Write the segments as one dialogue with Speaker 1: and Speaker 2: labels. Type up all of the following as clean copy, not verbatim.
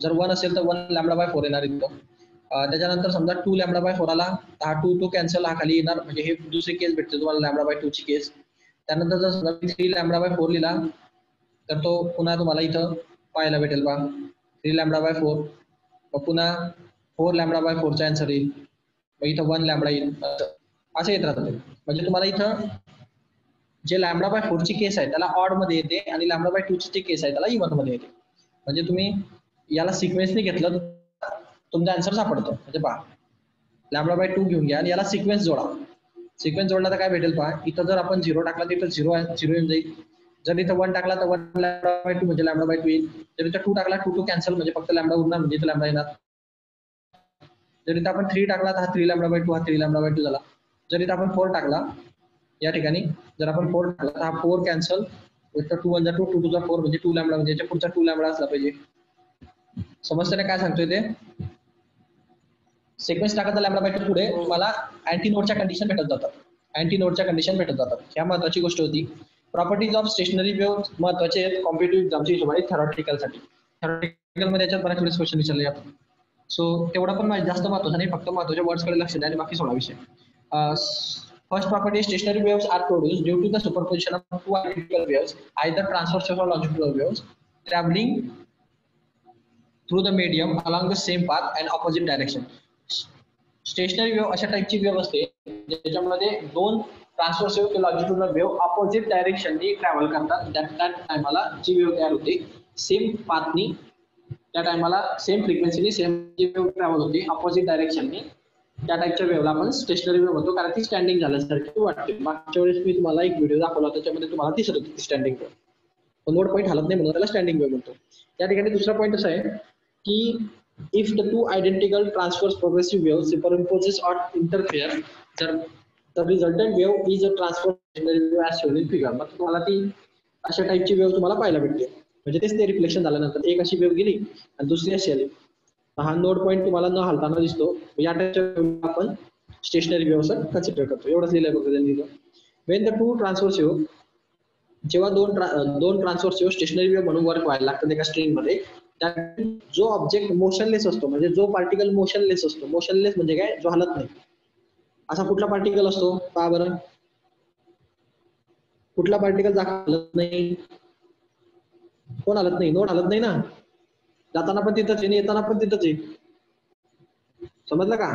Speaker 1: जर 1 असेल तर 1 लॅम्बडा बाय 4 येणार इथं. त्याच्यानंतर समजा 2 लॅम्बडा बाय 4 आला, हा 2 तो कॅन्सल, हा खाली येणार, म्हणजे हे दुसरी केस भेटते तुम्हाला लॅम्बडा बाय 2 ची केस. त्यानंतर जर समजा 3 लॅम्बडा बाय 4 लिहिला तर तो पुन्हा तुम्हाला इथं पाहायला भेटेल बा 3 लॅम्बडा बाय 4, मग पुन्हा 4 लॅम्बडा बाय 4चा आन्सर येईल, मग इथं 1 लॅम्बडा येईल, असं येत राहतं. म्हणजे तुम्हाला इथं जे लॅम्बडा बाय 4 ची केस आहे त्याला ऑड मध्ये येते आणि लॅम्बडा बाय 2 ची जी केस आहे त्याला इव्हन मध्ये येते. म्हणजे तुम्ही याला सिक्वेन्सने घेतलं तुमचा आन्सर सापडतो. म्हणजे पहा लॅम्बडा बाय 2 घेऊन घ्या आणि याला सिक्वेन्स जोडा. सिक्वेन्स जोडला तर काय भेटेल पहा, इथं जर आपण 0 टाकला तर इथं 0 येऊन जाईल. जर इथं 1 टाकला तर 1 लॅम्बडा बाय 2 म्हणजे लॅम्बडा बाय 2 येईल. जर इथं 2 टाकला 2 कॅन्सल म्हणजे फक्त लॅम्बडा उरणार, म्हणजे इथं लॅम्बडा येणार. जर इथं आपण 3 टाकला तर हा 3 लॅम्बडा बाय 2 हा 3 लॅम्बडा बाय 2 झाला. जर इथं आपण 4 टाकला या ठिकाणी, जर आपण 4 टाकला तर हा 4 कॅन्सल, इथं 2 1 2 2 2 4 म्हणजे 2 लॅम्बडा, म्हणजे याच्या पुढचा 2 लॅम्बडा असला पाहिजे. समजते काय सांगतोय ते? सिक्वेन्स टाकत लॅम्बडा बाय 2 पुढे तुम्हाला अँटी नोडच्या कंडिशन भेटत जातात. अँटी नोडच्या कंडिशन भेटत जातात. ह्या महत्वाची गोष्ट होती. प्रॉपर्टीज ऑफ स्टेशनरी वेव्ह महत्वाचे आहेत कॉम्पिटिटिव्ह एक्झामच्या हिशोबाने थेरॉटिकलसाठी. थेरॉटिकल मध्ये याच्यात बऱ्याच वेळेस क्वेश्चन विचारले जातात. सो तेवढा पण जास्त महत्वाचं नाही, फक्त महत्वाच्या वर्ड्सकडे लक्ष द्या आणि बाकी सोडा विषय. First property, stationary waves are produced due to the superposition of two identical waves, either transversal or longitudinal waves traveling through the medium along the same path and opposite direction. Stationery wave अशा टाईपची wave असते ज्याच्यामध्ये दोन transverse wave किंवा लॉंजिट्युडिनल wave opposite डायरेक्शननी travel करतात. त्या टायमाला जी wave तयार होते सेम पाथनी, त्या टायमाला सेम फ्रिक्वेन्सीनी सेम जी वेव्ह ट्रॅव्हल होते ऑपोजिट डायरेक्शननी, त्या टाईपच्या वेव्हला आपण स्टेशनरी वेव्ह म्हणतो, कारण ती स्टँडिंग झाल्यासारखी वाटते. मागच्या वेळेस मी तुम्हाला एक व्हिडिओ दाखवला त्याच्यामध्ये तुम्हाला दिसत होती स्टँडिंग वेव्ह. नोड पॉईंट हलत नाही म्हणून त्याला स्टँडिंग वेव्ह म्हणतो. त्या ठिकाणी दुसरा पॉईंट असा आहे की if the two identical transverse progressive waves superimposes or interfere, the resultant wave is a transverse stationary wave as shown in figure. मग तुम्हाला ती अशा टाईपची वेव्ह तुम्हाला पाहायला भेटते. म्हणजे तेच ते रिफ्लेक्शन झाल्यानंतर एक अशी वेव्ह गेली आणि दुसरी अशी आली. हा नोड पॉईंट तुम्हाला न हलताना दिसतो. या टाईपच्या आपण स्टेशनरी वेव्ह असं कन्सिडर करतो. एवढंच लिहिलंय बघा त्यांनी. Wien the two transverse wave, जेव्हा दोन ट्रान्सव्हर्स वेव्ह स्टेशनरी वेव्ह म्हणून वर्क व्हायला लागतात एका स्ट्रिंग मध्ये, जो ऑब्जेक्ट मोशनलेस असतो, म्हणजे जो पार्टिकल मोशनलेस असतो, मोशनलेस म्हणजे काय, जो हलत नाही, असा कुठला पार्टिकल असतो पहा बरं. कुठला पार्टिकल हलत नाही? कोण हलत नाही? नोड हलत नाही ना, जाताना पण तिथंच आहे, येताना पण तिथंच आहे. समजलं का?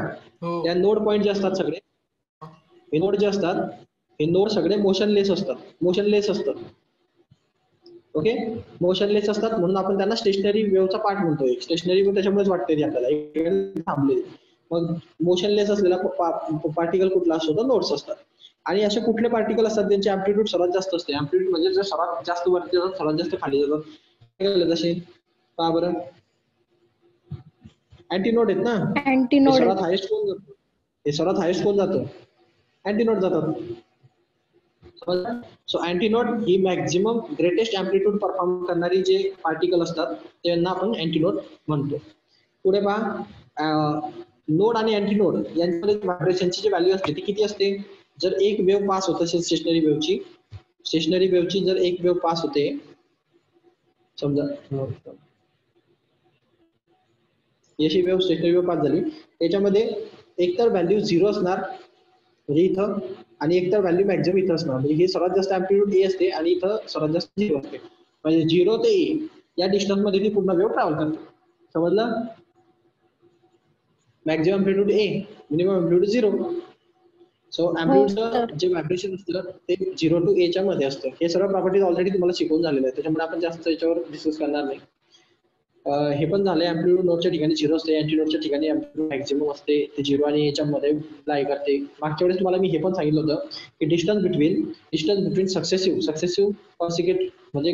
Speaker 1: त्या नोड पॉईंट जे असतात सगळे, हे नोड जे असतात, हे नोड सगळे मोशनलेस असतात. ओके, मोशनलेस असतात म्हणून आपण त्यांना स्टेशनरी वेव्हचा पार्ट म्हणतोय. स्टेशनरी वेव्ह त्याच्यामुळेच वाटते आपल्याला थांबले. मग मोशनलेस असलेला पार्टिकल कुठला असतो तर नोड्स असतात. आणि असे कुठले पार्टिकल असतात त्यांची अँप्लिट्यूड सर्वात जास्त असते. अँप्लिट्यूड म्हणजे जर सर्वात जास्त वरती जातात, सर्वात जास्त खाली जातात. जसे पहा बरं, अँटीनोड आहेत ना, हे सर्वात हायेस्ट कोण जातो? हे सर्वात हायेस्ट कोण जातं? अँटीनोड जातात. सो अँटीनोड ही मॅक्झिमम ग्रेटेस्ट अँप्लिट्यूड परफॉर्म करणारी जे पार्टिकल असतात त्यांना आपण अँटीनोड म्हणतो. पुढे पहा, नोड आणि अँटीनोड यांच्यामध्ये व्हायब्रेशनची जी व्हॅल्यू असते ती किती असते? जर एक वेव्ह पास होत असेल स्टेशनरी वेव्हची जर एक वेव्ह पास होते, समजा याची वेव्ह स्टेशनरी वेव्ह पास झाली, त्याच्यामध्ये एकतर व्हॅल्यू 0 असणार म्हणजे इथं, आणि एकतर व्हॅल्यू मॅक्झिमम इथं असणार. म्हणजे हे सर्वात जास्त अँप्लिट्यूड ए असते आणि इथं सर्वात जास्त 0 असते. म्हणजे 0 ते ए या डिस्टन्स मध्ये ती पूर्ण वेव्ह ट्रॅव्हल करते. समजलं? मॅक्झिमम अँप्लिट्यूड ए, मिनिमम अँप्लिट्यूड 0. सो अँप्लिट्यूडचं जे व्हायब्रेशन असतं ते 0 to a च्या मध्ये असतं. हे सर्व प्रॉपर्टीज ऑलरेडी तुम्हाला शिकवून झालेले आहेत, त्याच्यामुळे आपण जास्त याच्यावर डिस्कस करणार नाही. हे पण झालंय, अँप्लिट्यूड नोडच्या ठिकाणी 0 असते, अँटीनोडच्या ठिकाणी अँप्लिट्यूड मॅक्झिमम असते, ते 0 आणि याच्यामध्ये लाई करते. मागच्या वेळेस तुम्हाला मी हे पण सांगितलं होतं की डिस्टन्स बिटवीन सक्सेसिव्ह म्हणजे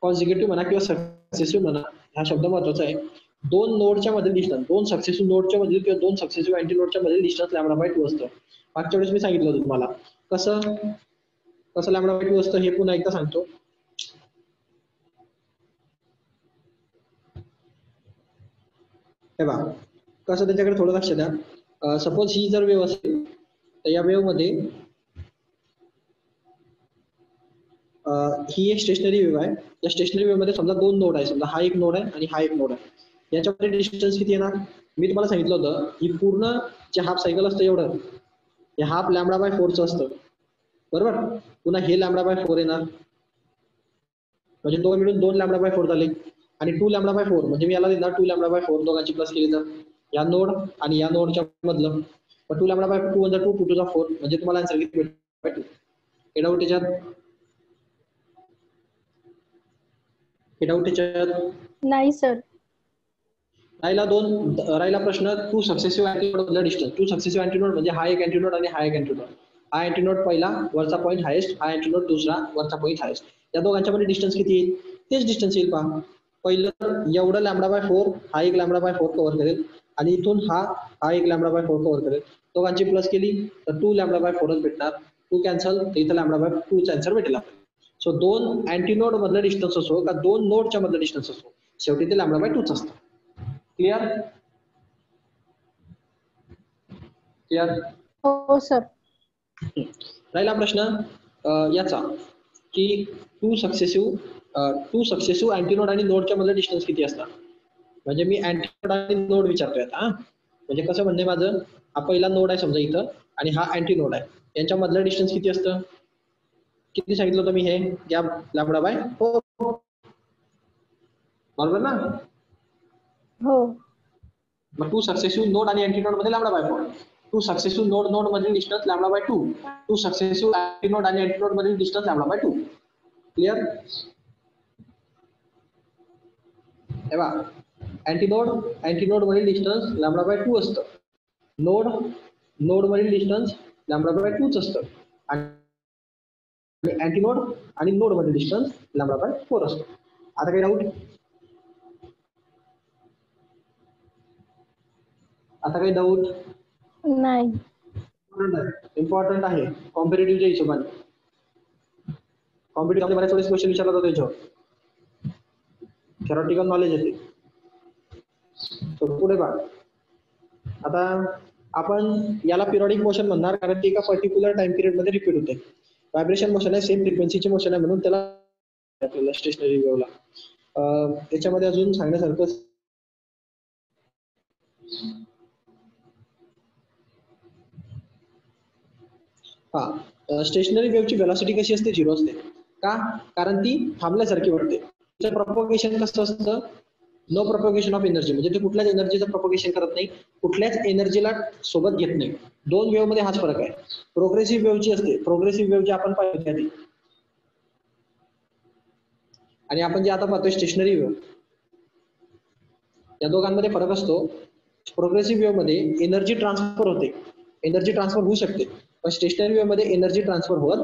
Speaker 1: कॉन्सिक्युटिव्ह म्हणा किंवा सक्सेसिव्ह म्हणा, हा शब्द महत्वाचा आहे. दोन नोडच्या मधील डिस्टन्स, दोन सक्सेसिव्ह नोडच्या मधील किंवा दोन सक्सेसिव्ह अँटीनोडच्या मधील डिस्टन्स लॅम्बडा बाय 2 असतं. मागच्या वेळेस मी सांगितलं होतं तुम्हाला. कसं लॅम्बडा बाय 2 असतं हे पुन्हा एकदा सांगतो. हे बघा कसं, त्याच्याकडे थोडं लक्ष द्या. सपोज ही जर वेव्ह असेल तर या वेव्ह मध्ये ही एक स्टेशनरी वेव्ह आहे. या स्टेशनरी वेव्ह मध्ये समजा दोन नोड आहे, समजा हा एक नोड आहे आणि हा एक नोड आहे. याच्यामध्ये डिस्टन्स किती येणार? मी तुम्हाला सांगितलं होतं ही पूर्ण जे हाफ सायकल असतं एवढं हे हाफ लॅम्बडा बाय 4चं असतं, बरोबर. पुन्हा हे लॅम्बडा बाय 4 येणार, म्हणजे दोन मिळून 2 लॅम्बडा बाय 4 झाले, आणि 2 लॅम्बडा बाय 4 म्हणजे मी याला देणार 2 लॅम्बडा बाय 4 दोघांची प्लस केली तर या नोड आणि या नोडच्या मधलं. पण 2 लॅम्बडा बाय 2 वन 2 2 टू 4 म्हणजे तुम्हाला आन्सर किती भेटेल? हे डाऊट त्याच्यात
Speaker 2: नाही सर.
Speaker 1: राहिला प्रश्न टू सक्सेसिव्ह अँटीनोड मधला डिस्टन्स. टू सक्सेसिव्ह अँटीनोड म्हणजे हा एक अँटीनोड आणि हा एक अँटीनोड. हा अँटीनोड पहिला वरचा पॉईंट हायेस्ट, हा अँटीनोड दुसरा वरचा पॉईंट हायेस्ट. या दोघांच्या मध्ये डिस्टन्स किती येईल? तेच डिस्टन्स येईल पहा. पहिलं एवढं लॅम्बडा बाय 4 हा एक लॅम्बडा बाय 4 कव्हर करेल आणि इथून हा एक लॅम्बडा बाय 4 कव्हर करेल. दोघांची प्लस केली तर 2 लॅम्बडा बाय 4च भेटणार. 2 कॅन्सल तर इथं लॅम्बडा बाय 2चा आन्सर भेटेल. सो दोन अँटीनोड मधलं डिस्टन्स असो का दोन नोडच्या मधलं डिस्टन्स असो शेवटी ते लॅम्बडा बाय 2च असतं. क्लिअर?
Speaker 2: हो सर.
Speaker 1: राहिला प्रश्न याचा की टू सक्सेसिव्ह अँटीनोड आणि नोडच्या मधलं डिस्टन्स किती असतात. म्हणजे मी अँटीनोड आणि नोड विचारतोय आता. म्हणजे कसं म्हणणे माझं, हा पहिला नोड आहे समजा इथं आणि हा अँटीनोड आहे, यांच्या मधलं डिस्टन्स किती असतं? किती सांगितलं होतं मी? हे गॅप लॅम्बडा बाय 4, बरोबर ना?
Speaker 2: हो.
Speaker 1: मग टू सक्सेसिव्ह नोड आणि अँटीनोड मध्ये lambda by 4. Two successive node मध्ये distance lambda by 2. Two successive antinode आणि अँटीनोड मध्ये डिस्टन्स लॅम्बडा बाय 2. क्लिअर? हे बघा, अँटीनोड मधील डिस्टन्स लॅम्बडा बाय 2 असतं. नोड मधील डिस्टन्स लॅम्बडा बाय 2च असतं आणि अँटीनोड आणि नोड मधील डिस्टन्स लॅम्बडा बाय 4 असतो. आता काही डाऊट?
Speaker 2: नाही.
Speaker 1: इम्पॉर्टंट आहे कॉम्पिटेटिव्हच्या हिशोबाने. कॉम्पिटेटिव्ह बऱ्याच वेळेस क्वेश्चन विचारला जातो याच्यावर, थेरॉटिकल नॉलेज येते. पुढे पहा. आता आपण याला पिरियडिक मोशन म्हणणार कारण ते एका पर्टिक्युलर टाइम पिरियड मध्ये रिपीट होते. व्हायब्रेशन मोशन आहे, सेम फ्रिक्वेन्सीचे मोशन आहे म्हणून त्याला आपल्याला स्टेशनरी वेव्हला. त्याच्यामध्ये अजून सांगण्यासारखं स्टेशनरी वेव्हची व्हेलॉसिटी कशी असते? 0 असते. का? कारण ती थांबल्यासारखी वाटते. तिचं प्रोपगेशन कसं असतं? नो प्रोपगेशन ऑफ एनर्जी, म्हणजे ते कुठल्याच एनर्जीचं प्रोपगेशन करत नाही, कुठल्याच एनर्जीला सोबत घेत नाही. दोन वेव्ह मध्ये हाच फरक आहे. प्रोग्रेसिव्ह वेव्हची असते, प्रोग्रेसिव्ह वेव्ह जी आपण पाहिली आधी, आणि आपण जे आता पाहतोय स्टेशनरी वेव्ह, या दोघांमध्ये फरक असतो. प्रोग्रेसिव्ह वेव्ह मध्ये एनर्जी ट्रान्सफर होते, एनर्जी ट्रान्सफर होऊ शकते, पण स्टेशनरी वेव्ह मध्ये एनर्जी ट्रान्सफर होत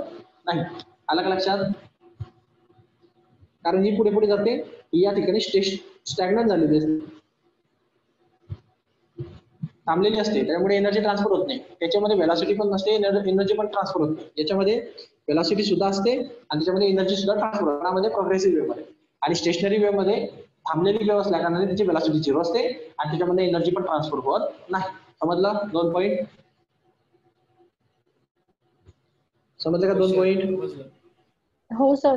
Speaker 1: नाही. आलं का लक्षात? कारण ही पुढे पुढे जाते, ही या ठिकाणी स्टॅग्नंट झालेली असते, थांबलेली असते, त्यामुळे एनर्जी ट्रान्सफर होत नाही. त्याच्यामध्ये व्हेलॉसिटी पण नसते, एनर्जी पण ट्रान्सफर होत नाही. याच्यामध्ये व्हेलॉसिटी सुद्धा असते आणि त्याच्यामध्ये एनर्जी सुद्धा ट्रान्सफर होते. त्यामध्ये प्रोग्रेसिव्ह वेव्ह मध्ये. आणि स्टेशनरी वेव्ह मध्ये थांबलेली वेव्ह असल्या कारणाने त्याची व्हेलॉसिटी 0 असते आणि त्याच्यामध्ये एनर्जी पण ट्रान्सफर होत नाही. समजलं? 2 पॉईंट समजलं का? 2 पॉईंट
Speaker 2: हो सर.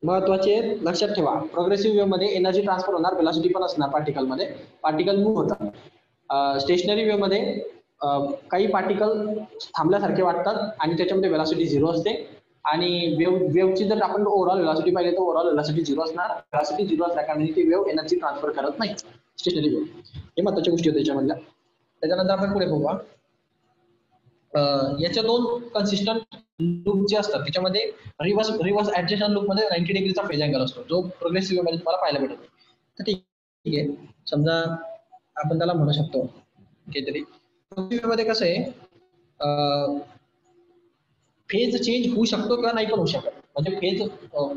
Speaker 1: महत्वाचे लक्षात ठेवा. प्रोग्रेसिव्ह वेव्ह मध्ये एनर्जी ट्रान्सफर होणार, व्हेलॉसिटी पण असणार पार्टिकल मध्ये, पार्टिकल मूव्ह होतात. स्टेशनरी वेव्ह मध्ये काही पार्टिकल थांबल्यासारखे वाटतात आणि त्याच्यामध्ये व्हेलॉसिटी 0 असते. आणि वेव्हची जर आपण ओव्हरऑल व्हेलॉसिटी पाहिली तर ओव्हरऑल व्हेलॉसिटी 0 असणार. व्हेलॉसिटी 0 असल्या कारणाने ती वेव्ह एनर्जी ट्रान्सफर करत नाही, स्टेशनरी वेव्ह. हे महत्वाच्या गोष्टी होत्या त्याच्यामधल्या. त्याच्यानंतर आपण पुढे बघूया. याच्या दोन कन्सिस्टंट लूप जे असतात त्याच्यामध्ये रिव्हर्स ऍडजस्टंट लूप मध्ये 90 डिग्रीचा फेज अँगल असतो, जो प्रोग्रेसिव्ह मध्ये तुम्हाला पाहायला भेटतो. तर ठीक आहे, समजा आपण त्याला म्हणू शकतो काहीतरी. प्रोग्रेसिव्ह मध्ये कसं आहे, फेज चेंज होऊ शकतो किंवा नाही पण होऊ शकतो. म्हणजे फेज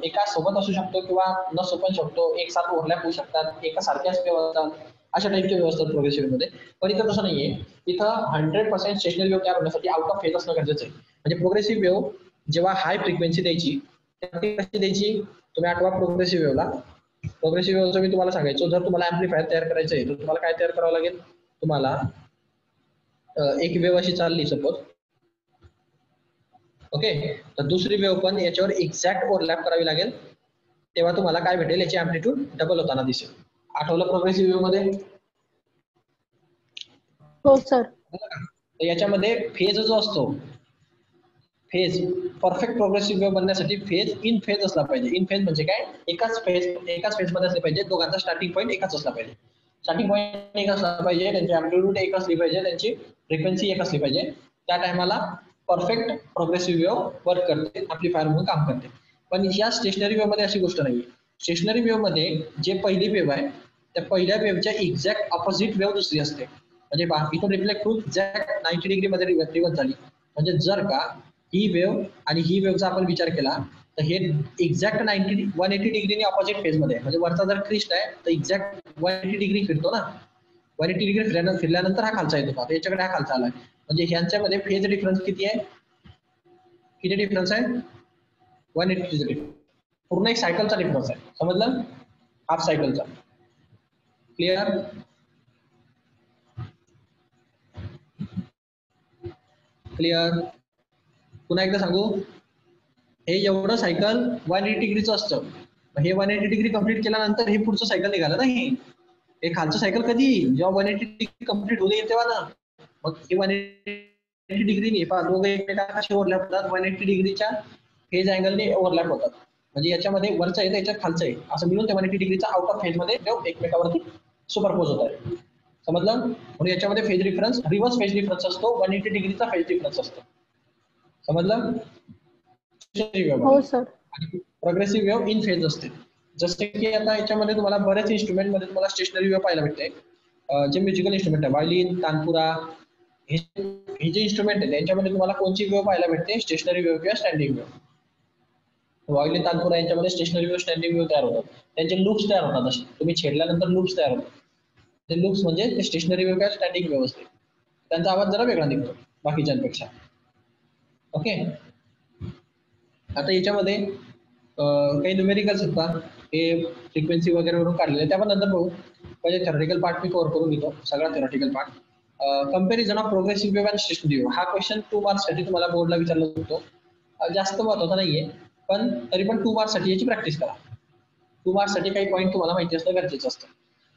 Speaker 1: एका सोबत असू शकतो किंवा न सोबत शकतो, एक साथ ओव्हरलॅप होऊ शकतात, एका सारख्याच व्यवस्था, अशा टाईपच्या व्यवस्था प्रोग्रेसिव्ह मध्ये. पण इथं तसं नाहीये. इथं 100% स्टेशनरी वेव्ह तयार होण्यासाठी आउट ऑफ फेज असणं गरजेचं आहे. म्हणजे प्रोग्रेसिव्ह वेव्ह जेव्हा हाय फ्रिक्वेन्सी द्यायची, कशी द्यायची तुम्ही आठवा. प्रोग्रेसिव्ह वेव्हला, प्रोग्रेसिव्ह वेव्हचं मी तुम्हाला सांगायचो, जर तुम्हाला ऍम्प्लिफायर तयार करायचं आहे तर तुम्हाला काय तयार करावं लागेल? तुम्हाला एक वेव्ह अशी चालली सपोज, ओके, तर दुसरी वेव्ह पण याच्यावर एक्झॅक्ट ओव्हरलॅप करावी लागेल, तेव्हा तुम्हाला काय भेटेल? याची अँप्लिट्यूड डबल होताना दिसेल. आठवलं प्रोग्रेसिव्ह वेव्ह मध्ये?
Speaker 2: हो सर.
Speaker 1: तर याच्यामध्ये फेज जो असतो, फेज परफेक्ट प्रोग्रेसिव्ह वेव्ह बनण्यासाठी फेज इन फेज असला पाहिजे. इन फेज म्हणजे काय? एकाच फेज मध्ये असले पाहिजे. दोघांचा स्टार्टिंग पॉईंट एकच असला पाहिजे. स्टार्टिंग पॉईंट एक असला पाहिजे, त्यांची अँप्लिट्यूड एक असली पाहिजे, त्यांची फ्रिक्वेन्सी एक असली पाहिजे. त्या टायमाला परफेक्ट प्रोग्रेसिव्ह वेव्ह वर्क करते, अँप्लिफायर म्हणून काम करते. पण या स्टेशनरी वेव्ह मध्ये अशी गोष्ट नाही. स्टेशनरी वेव्ह मध्ये जे पहिली वेव्ह आहे त्या पहिल्या वेव्हच्या एक्झॅक्ट ऑपोजिट वेव्ह दुसरी असते. म्हणजे इथून रिफ्लेक्ट होऊन एक्झॅक्ट 90 डिग्री मध्ये रिव्हर्स झाली. म्हणजे जर का ही वेव्ह आणि ही वेव्हचा आपण विचार केला तर हे एक्झॅक्ट 180 डिग्रीने ऑपोजिट फेज मध्ये, म्हणजे वरचा जर क्रिस्ट आहे तर एक्झॅक्ट 180 डिग्री फिरतो ना. 180 डिग्री फिरल्यानंतर हा खालचा येतो. आता याच्याकडे हा खालचा आलाय. म्हणजे ह्यांच्यामध्ये फेज डिफरन्स किती आहे? किती डिफरन्स आहे? 180 डिग्री. पूर्ण एक सायकलचा डिफरन्स आहे. समजलं? हाफ सायकलचा. क्लिअर? क्लिअर? पुन्हा एकदा सांगू, हे एवढं सायकल 180 डिग्रीचं असतं. हे 180 डिग्री कंप्लीट केल्यानंतर हे पुढचं सायकल निघालं ना. हे खालचं सायकल कधी? जेव्हा 180 डिग्री कंप्लीट होऊ तेव्हा ना. मग हे 180 डिग्रीने दोघं एकमेकांशी ओव्हरलॅप होतात. 180 डिग्रीच्या फेज अँगलने ओव्हरलॅप होतात. म्हणजे याच्यामध्ये वरचं आहे याच्यात खालचं आहे असं मिळून ते 180 डिग्रीचा आउट ऑफ फेज मध्ये एकमेकावरती सुपरपोज होत आहे. समजलं? म्हणून याच्यामध्ये phase difference reverse phase difference असतो. 180 डिग्रीचा फेज डिफरन्स असतो. समजलं?
Speaker 2: हो sir.
Speaker 1: Progressive wave in phase असते. जसे की आता याच्यामध्ये तुम्हाला बरेच इन्स्ट्रुमेंट मध्ये तुम्हाला स्टेशनरी वेव्ह पाहायला भेटते. जे म्युझिकल इन्स्ट्रुमेंट आहे, व्हायोलिन, तानपुरा, हे जे इन्स्ट्रुमेंट आहे त्यांच्यामध्ये तुम्हाला कोणची वेव्ह पाहायला भेटते? स्टेशनरी वेव्ह किंवा स्टँडिंग वेव्ह. व्हायोलिन, तानपुरा यांच्यामध्ये स्टेशनरी वेव्ह, स्टँडिंग वेव्ह तयार होतात. त्यांचे लूप्स तयार होतात. असे तुम्ही छेडल्यानंतर लूप्स तयार होतात. ते लूप्स म्हणजे स्टेशनरी वेव्ह किंवा स्टँडिंग वेव्ह असते. त्यांचा आवाज जरा वेगळा निघतो बाकीच्यांपेक्षा. ओके. आता याच्यामध्ये काही न्यूमेरिकल्स असतात, हे फ्रिक्वेन्सी वगैरे वरून काढलेले, त्या पण नंतर बघू. पहिले थेरॉटिकल पार्ट मी कव्हर करून घेतो, सगळा theoretical part. Comparison of progressive wave and stationary wave हा क्वेश्चन 2 मार्क्स साठी तुम्हाला बोर्डला विचारला जातो. जास्त महत्वाचा नाहीये, पण तरी पण 2 मार्क्स साठी याची प्रॅक्टिस करा. 2 मार्क्स साठी काही पॉईंट तुम्हाला माहिती असणं गरजेचं असतं.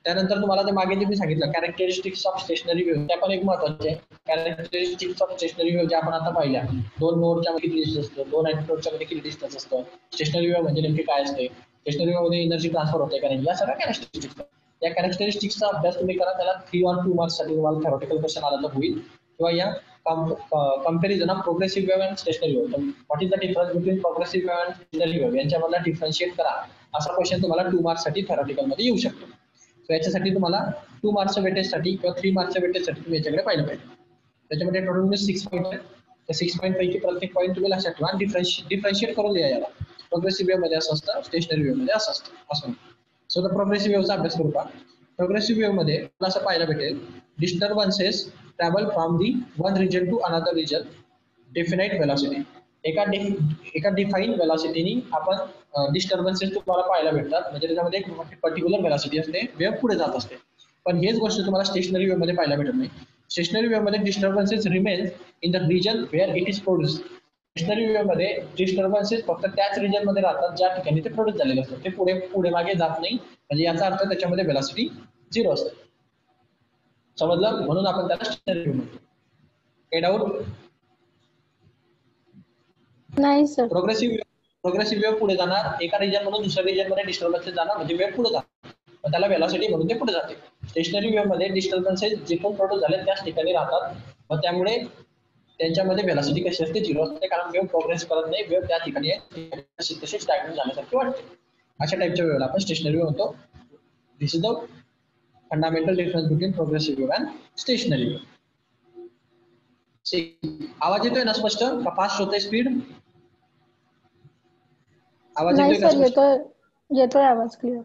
Speaker 1: त्यानंतर तुम्हाला ते मागे जे मी सांगितलं कॅरेक्टरिस्टिक्स ऑफ स्टेशनरी वेव्ह, त्या पण एक महत्वाचे आहे. कॅरेक्टरिस्टिक्स ऑफ स्टेशनरी वेव्ह ज्या आपण आता पाहिल्या, 2 नोडच्या मध्ये किती डिस्टन्स असतो, 2 अँटीनोडच्या मध्ये किती डिस्टन्स असतं, स्टेशनरी वेव्ह म्हणजे नेमकी काय असते, स्टेशनरी वेव्ह मध्ये एनर्जी ट्रान्सफर होते का नाही, या सगळ्या कॅरेक्टरिस्टिक्स. या कॅरेक्टरिस्टिक्सचा अभ्यास तुम्ही करा. त्याला 3 or 2 मार्क्स साठी तुम्हाला थेरॉटिकल क्वेश्चन आला तर होईल. किंवा या comparison of progressive wave and stationary wave, what is the difference between progressive wave and stationary wave, यांच्यामधला डिफरन्शिएट करा, असा क्वेश्चन तुम्हाला 2 मार्क्स साठी थेरॉटिकल मध्ये येऊ शकतो. सो याच्यासाठी तुम्हाला 2 मार्क्सच्या वेटेजसाठी किंवा 3 मार्क्सच्या वेटेजसाठी तुम्ही याच्याकडे पाहिलं पाहिजे. त्याच्यामध्ये टोटल 6 पॉईंट आहेत. त्या 6 पॉईंट पैकी प्रत्येक पॉईंट तुम्ही लक्षात ठेवा. डिफरन्शिएट करून द्या याला. प्रोग्रेसिव्ह वेव्ह मध्ये असं असतं, स्टेशनरी वेव्ह मध्ये असं असतं, असं. सो द प्रोग्रेसिव्ह वेव्हचा अभ्यास करू का. प्रोग्रेसिव्ह वेव्ह मध्ये मला असं पाहायला भेटेल, disturbances travel from the one region to another region, definite velocity. एका डिफाईन वेलॉसिटीनी आपण डिस्टर्बन्सेस तुम्हाला पाहायला भेटतात. म्हणजे त्याच्यामध्ये एक पर्टिक्युलर वेलॉसिटी असते, वेव्ह पुढे जात असते. पण हेच गोष्ट तुम्हाला स्टेशनरी वेव्ह मध्ये पाहायला भेटत नाही. स्टेशनरी वेव्ह मध्ये disturbances remain in the region where it is produce. Stationary wave मध्ये डिस्टर्बन्सेस फक्त त्याच रिजन मध्ये राहतात ज्या ठिकाणी ते प्रोड्यूस झालेले असतात. ते पुढे मागे जात नाही. म्हणजे याचा अर्थ त्याच्यामध्ये वेलॉसिटी 0 असते. समजलं? म्हणून आपण त्याला स्टेशनरी वेव्ह म्हणतो. काही डाऊट?
Speaker 2: नाही सर.
Speaker 1: प्रोग्रेसिव्ह वेव्ह पुढे जाणार, एका रिजन मधून दुसऱ्या रिजन मध्ये डिस्टर्बन्सेस जाणार, म्हणजे वेव्ह पुढे जाणार, त्याला वेलॉसिटी म्हणून ते पुढे जाते. स्टेशनरी वेव्ह मध्ये डिस्टर्बन्सेस जिथून प्रोड्यूस झाले त्याच ठिकाणी राहतात. मग त्यामुळे त्यांच्यामध्ये वेलॉसिटी कशी असते? 0 असते. कारण वेव्ह प्रोग्रेस करत नाही, वेव्ह त्या ठिकाणी तशी स्टॅग्नंट झाल्यासारखी वाटते. अशा टाईपच्या वेव्हला आपण स्टेशनरी वेव्ह म्हणतो. This is the fundamental difference between progressive wave and stationary wave. आवाज येतोय ना स्पष्ट का फास्ट होतोय स्पीड? आवाज
Speaker 2: नाही
Speaker 1: येतोय
Speaker 2: सर, येतोय आवाज क्लिअर.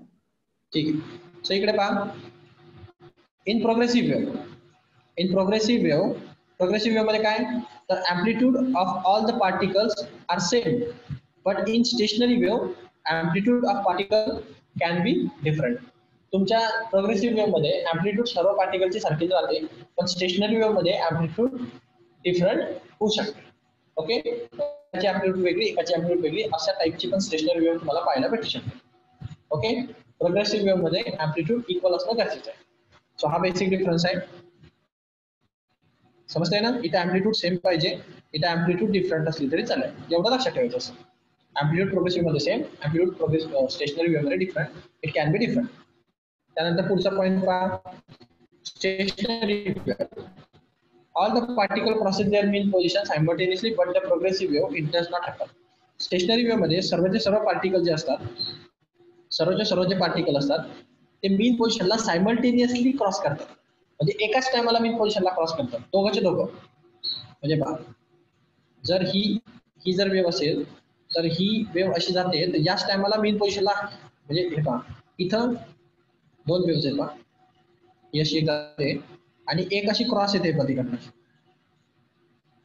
Speaker 1: ठीक आहे. सो इकडे पहा, इन प्रोग्रेसिव्ह वेव्ह मध्ये काय, तर amplitude of all the particles are same, but in stationary wave amplitude of particle can be different. तुमच्या प्रोग्रेसिव्ह वेव्ह मध्ये अँप्लिट्यूड सर्व पार्टिकलची सारखीच राहते, पण स्टेशनरी वेव्ह मध्ये अँप्लिट्यूड डिफरंट होऊ शकते. ओके, एकाची अँप्लिट्यूड वेगळी, एकाची अँप्लिट्यूड वेगळी, अशा टाईपची पण स्टेशनरी वेव्ह तुम्हाला पाहायला भेटू शकते. ओके, प्रोग्रेसिव्ह वेव्ह मध्ये अँप्लिट्यूड इक्वल असणं गरजेचं आहे. सो हा बेसिक डिफरन्स आहे. समजतंय ना? इथे अँप्लिट्यूड सेम पाहिजे, इथे अँप्लिट्यूड डिफरंट असली तरी चालेल, एवढं लक्षात ठेवायचं असं. अँप्लिट्यूड प्रोग्रेसिव्ह मध्ये सेम, अँप्लिट्यूड स्टेशनरी वेव्ह मध्ये different, it can be different. त्यानंतर पुढचा पॉईंट पहा, stationery wave. All the particle process their mean position simultaneously, but the progressive wave it does not happen. Stationery wave मध्ये सर्वचे सर्व particle जे असतात, सर्व जे पार्टिकल असतात ते मीन पोझिशनला सायमल्टेनियसली क्रॉस करतात. म्हणजे एकाच टायमाला मीन पोझिशनला क्रॉस करतात, दोघंचे दोघं. म्हणजे पहा, जर ही जर वेव्ह असेल तर ही वेव्ह अशी जाते, तर याच टायमाला मीन पोझिशनला, म्हणजे हे पहा इथं दोन वेव्ह आहेत पहा, ही अशी जाते आणि एक अशी क्रॉस येते प्रतिकडनं.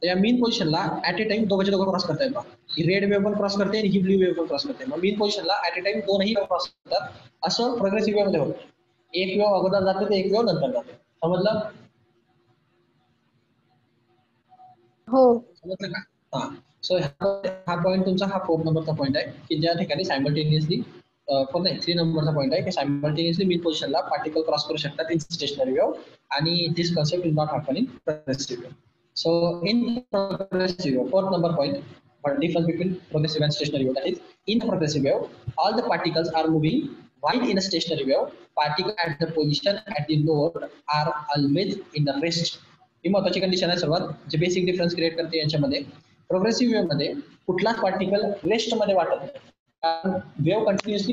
Speaker 1: या मीन पोझिशनला ऍट ए टाइम दोघंचे दोघं क्रॉस करता येतात. ही रेड वेव्ह पण क्रॉस करते आणि ही ब्ल्यू वेव्ह पण क्रॉस करते. मग मीन पोझिशनला ऍट ए टाइम दोनही क्रॉस करतात. असं प्रोग्रेसिव्ह वेव्ह मध्ये होतं. एक वेव्ह अगोदर जाते तर एक वेव्ह नंतर जाते. समजलं?
Speaker 2: हो.
Speaker 1: समजलं का? हा. सो हा पॉईंट तुमचा हा 4 नंबरचा पॉईंट आहे की ज्या ठिकाणी सायमल्टेनियसली 3 नंबरचा पॉईंट आहे की सायमल्टेनियसली मीन पोझिशनला पार्टिकल क्रॉस करू शकतात इन स्टेशनरी वेव्ह, आणि this concept is not happen in progressive wave. So in progressive wave, fourth number point, what difference between progressive and stationary wave? That is, in progressive wave, all the particles are moving, while in a stationary wave, particles at the position at the node are always in the rest. ही महत्वाची condition आहे सर्वात, जे basic difference create करते यांच्यामध्ये. Progressive wave मध्ये कुठलाच particle rest मध्ये वाटत नाही, कारण वेव्ह कंटिन्युअसली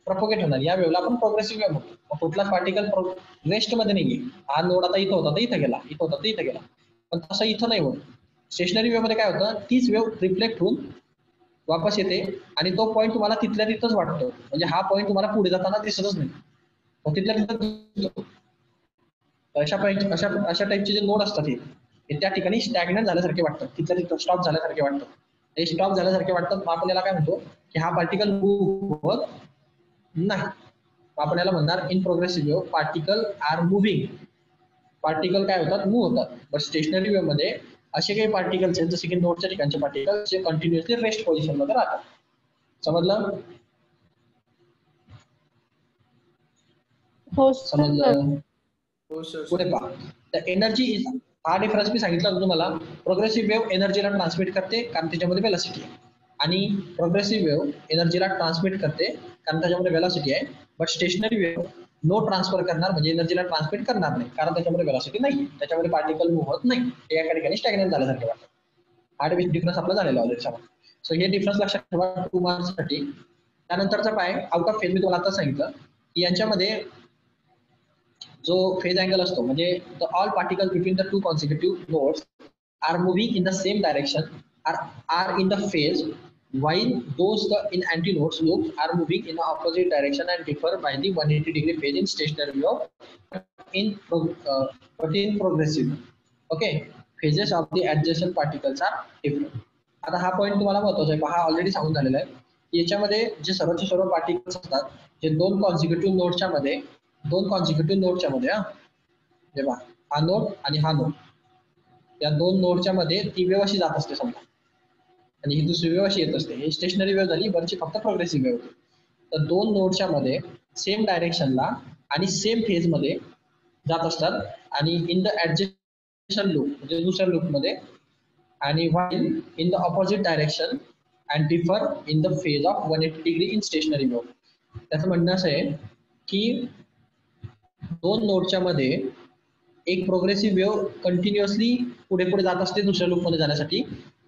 Speaker 1: प्रपोगेट होणार. या वेव्हला आपण प्रोग्रेसिव्ह वेव्ह म्हणतो. कुठलाच पार्टिकल रेस्ट मध्ये नाही आहे. हा नोड आता इथं होता तर इथं गेला, इथं होता तर इथं गेला, पण तसं इथं नाही होत. स्टेशनरी वेव्ह मध्ये काय होतं, तीच वेव्ह रिफ्लेक्ट होऊन वापस येते आणि तो पॉईंट तुम्हाला तिथल्या तिथंच वाटतो. म्हणजे हा पॉईंट तुम्हाला पुढे जाताना दिसतच नाही, तिथल्या तिथं. अशा टाईपचे जे नोड असतात हे त्या ठिकाणी स्टॅग्नंट झाल्यासारखे वाटतात, तिथल्या तिथं स्टॉप झाल्यासारखे वाटतात. हे स्टॉप झाल्यासारखे वाटतात, मग आपल्याला काय म्हणतो की हा पार्टिकल मूव्ह होत नाही. आपण याला म्हणणार in progressive wave particle are moving. Particle काय होतात, मूव्ह होतात. बट स्टेशनरी वेव्ह मध्ये असे काही पार्टिकल्स आहेत जसे की नोडच्या ठिकाणचे पार्टिकल जे कंटिन्युअसली रेस्ट पोझिशन मध्ये राहतात. समजलं?
Speaker 2: हो
Speaker 1: समजलं?
Speaker 3: हो सर.
Speaker 1: पुढे पहा, द एनर्जी इज, हा डिफरन्स मी सांगितला होता तुम्हाला. प्रोग्रेसिव्ह वेव्ह एनर्जीला ट्रान्समिट करते कारण त्याच्यामध्ये वेलॉसिटी आहे, आणि प्रोग्रेसिव्ह वेव्ह एनर्जीला ट्रान्समिट करते कारण त्याच्यामध्ये वेलॉसिटी आहे. But stationary wave no transfer करणार, म्हणजे एनर्जीला ट्रान्समिट करणार नाही कारण त्याच्यामध्ये वेलॉसिटी नाही, त्याच्यामध्ये पार्टिकल मूव्ह होत नाही, ते एका ठिकाणी स्टॅग्नंट झाल्यासारखे वाटतं. हा डिफरन्स आपला झालेला आहे. सो हे डिफरन्स लक्षात ठेवा 2 मार्क्ससाठी. त्यानंतरचा काय, आउट ऑफ फेज मी तुम्हाला आता सांगितलं की यांच्यामध्ये जो फेज अँगल असतो, म्हणजे the all particle between the two consecutive nodes are moving in the same direction are in the phase, while those in antinodes loops are moving in the opposite direction and differ by the 180 degree phase in stationary wave, but in progressive, okay, phases of the adjacent particles are different. आता हा point तुम्हाला महत्वाचा आहे, हा already सांगून झालेला आहे. याच्यामध्ये जे सर्वचे सर्व पार्टिकल्स असतात जे दोन कॉन्सिक्युटिव्ह नोडच्या मध्ये जेव्हा हा नोड आणि हा नोड, या दोन नोडच्या मध्ये ती वेव्ह अशी जात असते समजा, आणि ही दुसरी वेव्ह अशी येत असते. ही स्टेशनरी वेव्ह झाली, वरची फक्त प्रोग्रेसिव्ह वेव्ह होती. तर दोन नोडच्या मध्ये सेम डायरेक्शनला आणि सेम फेज मध्ये जात असतात, आणि इन द ऍडजस्टंट लूप म्हणजे दुसऱ्या लूप मध्ये, आणि while in the opposite direction and differ in the phase of 180 degree in stationary wave. त्याचं म्हणणं असं आहे की दोन नोडच्या मध्ये एक प्रोग्रेसिव्ह वेव्ह कंटिन्युअसली पुढे पुढे जात असते दुसऱ्या लूप मध्ये जाण्यासाठी.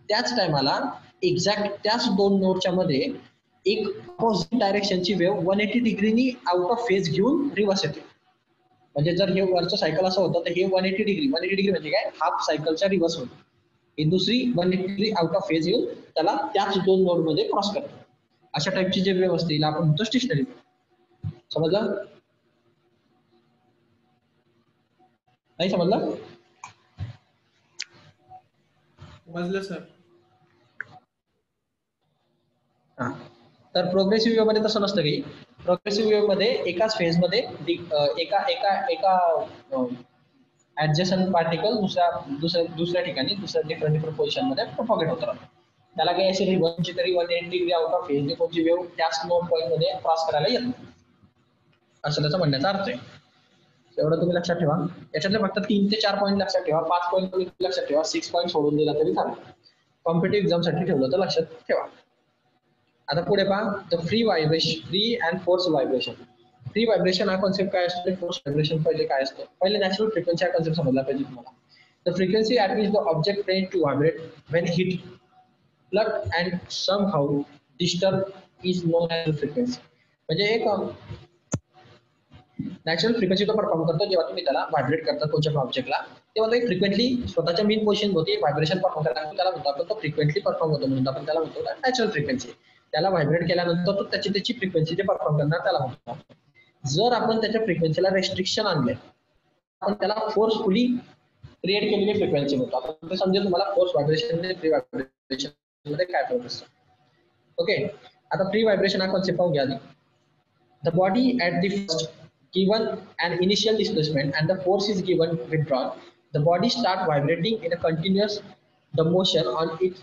Speaker 1: त्याच टायमाला एक्झॅक्ट त्याच दोन नोडच्या मध्ये एक अपोजिट डायरेक्शनची वेव्ह 180 डिग्रीनी आउट ऑफ फेज घेऊन रिव्हर्स येते. म्हणजे जर हे वरचं सायकल असं होतं तर हे 180 डिग्री म्हणजे काय, हाफ सायकलच्या रिव्हर्स होतं. ही दुसरी 180 डिग्री आउट ऑफ फेज येऊन त्याला त्याच दोन नोड मध्ये क्रॉस करते. अशा टाईपची जे वेव्ह असते आपण म्हणतो स्टेशनरी वेव्ह. समजलं? नाही समजलं?
Speaker 3: समजलं सर.
Speaker 1: तर प्रोग्रेसिव्ह वेव्ह मध्ये तसं नसतं काही. प्रोग्रेसिव्ह वेव्ह मध्ये एकाच फेज मध्ये एका ऍडजस्टंट पार्टिकल दुसऱ्या ठिकाणी दुसऱ्या डिफरंट पोझिशन मध्ये प्रोपॅगेट होत राहतात. त्याला काही अशी 180 डिग्री आउट ऑफ फेज कोणची वेव्ह त्याच नोड पॉईंट मध्ये क्रॉस करायला येत नाही, असं त्याचा म्हणण्याचा अर्थ आहे. एवढं तुम्ही लक्षात ठेवा. याच्यातले फक्त 3 ते 4 पॉईंट लक्षात ठेवा, 5 पॉईंट तुम्ही लक्षात ठेवा, 6 पॉईंट सोडून दिला तरी चालेल. कॉम्पिटेटिव्ह एक्झाम साठी ठेवलं तर लक्षात ठेवा. आता पुढे पहा, the free and force vibration. Free vibration हा कॉन्सेप्ट काय असतो, फोर्स व्हायब्रेशन पहिले काय असतं, पहिले नॅचरल फ्रिक्वेन्सी हा कॉन्सेप्ट समजला पाहिजे तुम्हाला. The frequency at which the object tend to vibrate when hit plugged and somehow disturbed is known as frequency. म्हणजे एक नॅचरल फ्रिक्वेन्सी तो परफॉर्म करतो जेव्हा तुम्ही त्याला व्हायब्रेट करता कोणत्या ऑब्जेक्टला, तेव्हा तो फ्रिक्वेंटली स्वतःच्या मेन पोझिशन होती व्हायब्रेशन परफॉर्म करायला, त्याला म्हणतो आपण तो फ्रिक्वेंटली परफॉर्म होतो म्हणून आपण त्याला म्हणतो नॅचरल फ्रिक्वेन्सी. त्याला व्हायब्रेट केल्यानंतर तो त्याची फ्रिक्वेन्सी जे परफॉर्म करणार त्याला म्हणतो. जर आपण त्याच्या फ्रिक्वेन्सीला रेस्ट्रिक्शन आणले, आपण त्याला फोर्सफुली क्रिएट केलेली फ्रिक्वेन्सी म्हणतो. आपण ते समजेल तुम्हाला फोर्स व्हायब्रेशन आणि फ्री व्हायब्रेशन मध्ये काय फरक असतो. ओके, आता फ्री व्हायब्रेशन हा कॉन्सेप्ट पाहून घ्या. The body at the first given an initial displacement and the force is given withdrawn, the body start vibrating in a continuous the motion on its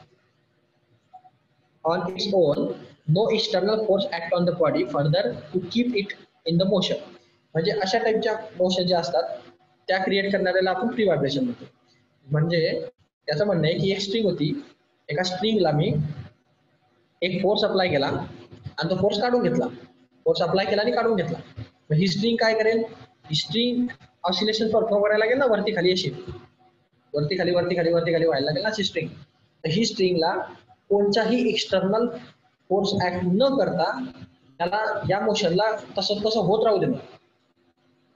Speaker 1: own. No external force act on the body further to keep it in the motion. म्हणजे अशा टाइपच्या motion ज्या असतात त्या create करणाऱ्याला आपण free vibration म्हणतो. म्हणजे त्याचं म्हणणं आहे की एक स्ट्रिंग होती, एका स्ट्रिंगला मी एक फोर्स अप्लाय केला आणि तो फोर्स काढून घेतला, फोर्स अप्लाय केला आणि काढून घेतला. ही स्ट्रिंग काय करेल, ही स्ट्रिंग ऑसिलेशन परफॉर्म करायला लागेल ना, वरती खाली अशी वरती खाली व्हायला लागेल ना अशी स्ट्रिंग. तर ही स्ट्रिंगला कोणताही एक्सटर्नल फोर्स ऍक्ट न करता त्याला या मोशनला तसं होत राहू देणं.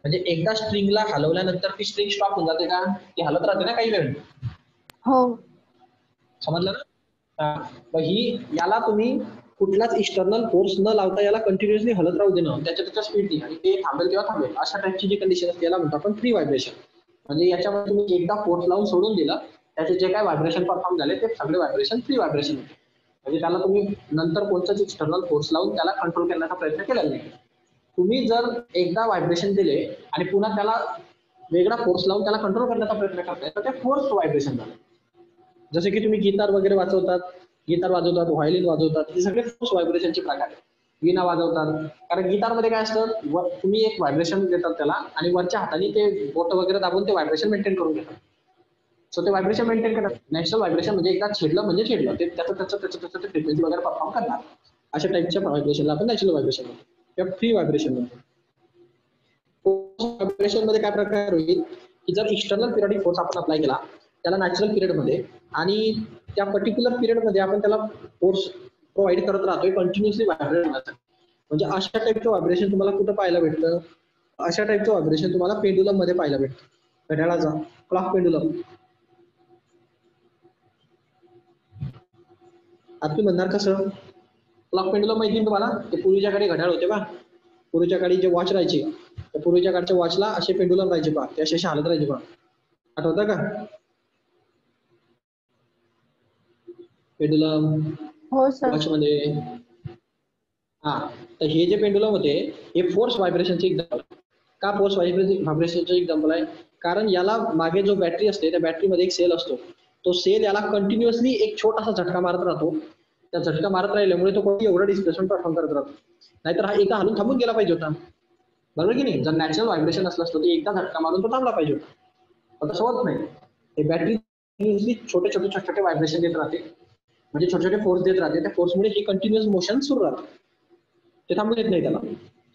Speaker 1: म्हणजे एकदा स्ट्रिंगला हलवल्यानंतर ती स्ट्रिंग स्टॉप होऊन जाते का, ती हलत राहते ना काही वेळ.
Speaker 2: हो,
Speaker 1: समजलं ना. ही याला तुम्ही कुठलाच एक्सटर्नल फोर्स न लावता याला कंटिन्युअसली हलत राहू देणं त्याच्या स्पीडनी, आणि ते थांबेल तेव्हा थांबेल अशा टाइपची जी कंडिशन असते याला म्हणतो आपण फ्री व्हायब्रेशन. म्हणजे याच्यामध्ये तुम्ही एकदा फोर्स लावून सोडून दिला, त्याचे जे काय व्हायब्रेशन परफॉर्म झाले ते सगळे व्हायब्रेशन फ्री व्हायब्रेशन होते. म्हणजे त्याला तुम्ही नंतर कोणताच एक्सटर्नल फोर्स लावून त्याला कंट्रोल करण्याचा प्रयत्न केलेला नाही. तुम्ही जर एकदा व्हायब्रेशन दिले आणि पुन्हा त्याला वेगळा फोर्स लावून त्याला कंट्रोल करण्याचा प्रयत्न करताय तर ते फोर्स व्हायब्रेशन झालं. जसे की तुम्ही गिटार वगैरे वाजवतात, व्हायोलिन वाजवतात, हे सगळे फोर्स व्हायब्रेशनचे प्रकार आहेत. वीणा वाजवतात, कारण गिटारमध्ये काय असतं, तुम्ही एक व्हायब्रेशन देतात त्याला आणि वरच्या हाताने ते बोट वगैरे दाबून ते व्हायब्रेशन मेंटेन करून घेतात. सो ते व्हायब्रेशन मेंटेन करतात. नॅचरल व्हायब्रेशन म्हणजे एकदा छेडलं म्हणजे छेडलं, ते त्याचं फ्रिक्वेन्सी वगैरे परफॉर्म करणार. अशा टाइपच्या व्हायब्रेशनला आपण नॅचरल व्हायब्रेशन म्हणतो किंवा फ्री व्हायब्रेशन म्हणतो. व्हायब्रेशन मध्ये काय प्रकार होईल की जर एक्सटर्नल पिरियडिक फोर्स आपण अप्लाय केला त्याला नॅचरल पिरियड मध्ये, आणि त्या पर्टिक्युलर पिरियड मध्ये आपण त्याला फोर्स प्रोव्हाइड करत राहतोय कंटिन्युअसली व्हायब्रेट होण्यासाठी. म्हणजे अशा टाइपचं व्हायब्रेशन तुम्हाला कुठं पाहायला भेटतं, अशा टाइपचं व्हायब्रेशन तुम्हाला पेंडुलम मध्ये पाहायला भेटतं, घड्याळाचा क्लॉक पेंडुलम. आता तुम्ही म्हणणार कसं, क्लॉक पेंडुलम माहिती आहे तुम्हाला, ते पूर्वीच्या काळी घड्याळ होते बा, पूर्वीच्या काळी जे वॉच राहायचे तर पूर्वीच्या काळच्या वॉचला असे पेंडुलम राहायचे पहा, ते असे हालत राहायचे पहा, आठवतं का पेंडुलम
Speaker 2: हो सर.
Speaker 1: वॉच मध्ये. हा, तर हे जे पेंडुलम होते हे फोर्स व्हायब्रेशनचे एक्झाम्पल. का फोर्स व्हायब्रेशनचे एक्झाम्पल आहे, कारण याला मागे जो बॅटरी असते त्या बॅटरीमध्ये एक सेल असतो, तो सेल याला कंटिन्युअसली एक छोटासा झटका मारत राहतो. त्या झटका मारत राहिल्यामुळे तो कोणी एवढं डिस्प्लेसमेंट परफॉर्म करत राहतो. नाहीतर हा एकदा हलून थांबून गेला पाहिजे होता, बरोबर की नाही. जर नॅचरल व्हायब्रेशन असलं असतं ते एकदा झटका मारून तो थांबला पाहिजे होता, पण तसं होत नाही. हे बॅटरी छोटे व्हायब्रेशन देत राहते, म्हणजे छोटे फोर्स देत राहते. त्या फोर्समुळे हे कंटिन्युअस मोशन सुरू राहतं, ते थांबून येत नाही त्याला.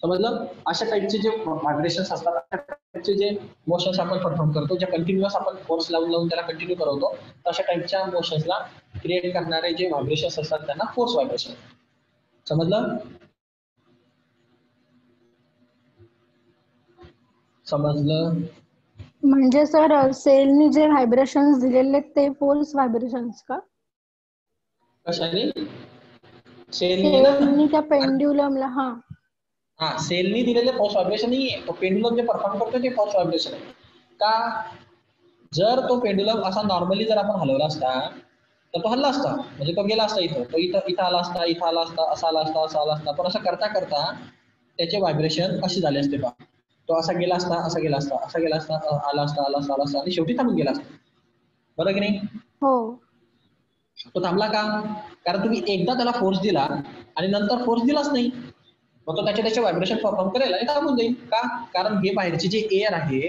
Speaker 1: समजलं. अशा टाइपचे जे व्हायब्रेशन्स असतात, अशा टाइपचे जे मोशन्स आपण परफॉर्म करतो, जे कंटिन्युअस आपण फोर्स लावून त्याला कंटिन्यू करवतो, अशा टाइपच्या मोशन्सला क्रिएट करणारे जे व्हायब्रेशन्स असतात त्यांना फोर्स व्हायब्रेशन. समजलं.
Speaker 2: म्हणजे सर सेलनी जे व्हायब्रेशन्स दिलेले ते फोर्स व्हायब्रेशन्स का?
Speaker 1: कशाने?
Speaker 2: सेलनी त्या पेंड्युलमला.
Speaker 1: हा, सेलनी दिलेले फोर्स व्हायब्रेशन नाहीये, तो पेंडुलम जे परफॉर्म करतो ते फोर्स व्हायब्रेशन आहे. का, जर तो पेंडुलम असा नॉर्मली जर आपण हलवला असता तर तो हल्ला असता, म्हणजे तो गेला असता इथं, तो इथं आला असता, इथं आला असता, असा आला असता, पण असं करता करता त्याचे व्हायब्रेशन असे झाले असते पहा. तो असा गेला असता, आला असता आणि शेवटी थांबून गेला असता, बरोबर की नाही.
Speaker 2: हो.
Speaker 1: तो थांबला का? कारण तुम्ही एकदा त्याला फोर्स दिला आणि नंतर फोर्स दिलाच नाही, मग तो त्याचे व्हायब्रेशन परफॉर्म करेल आणि थांबून जाईल. का? कारण हे बाहेरची जे एअर आहे,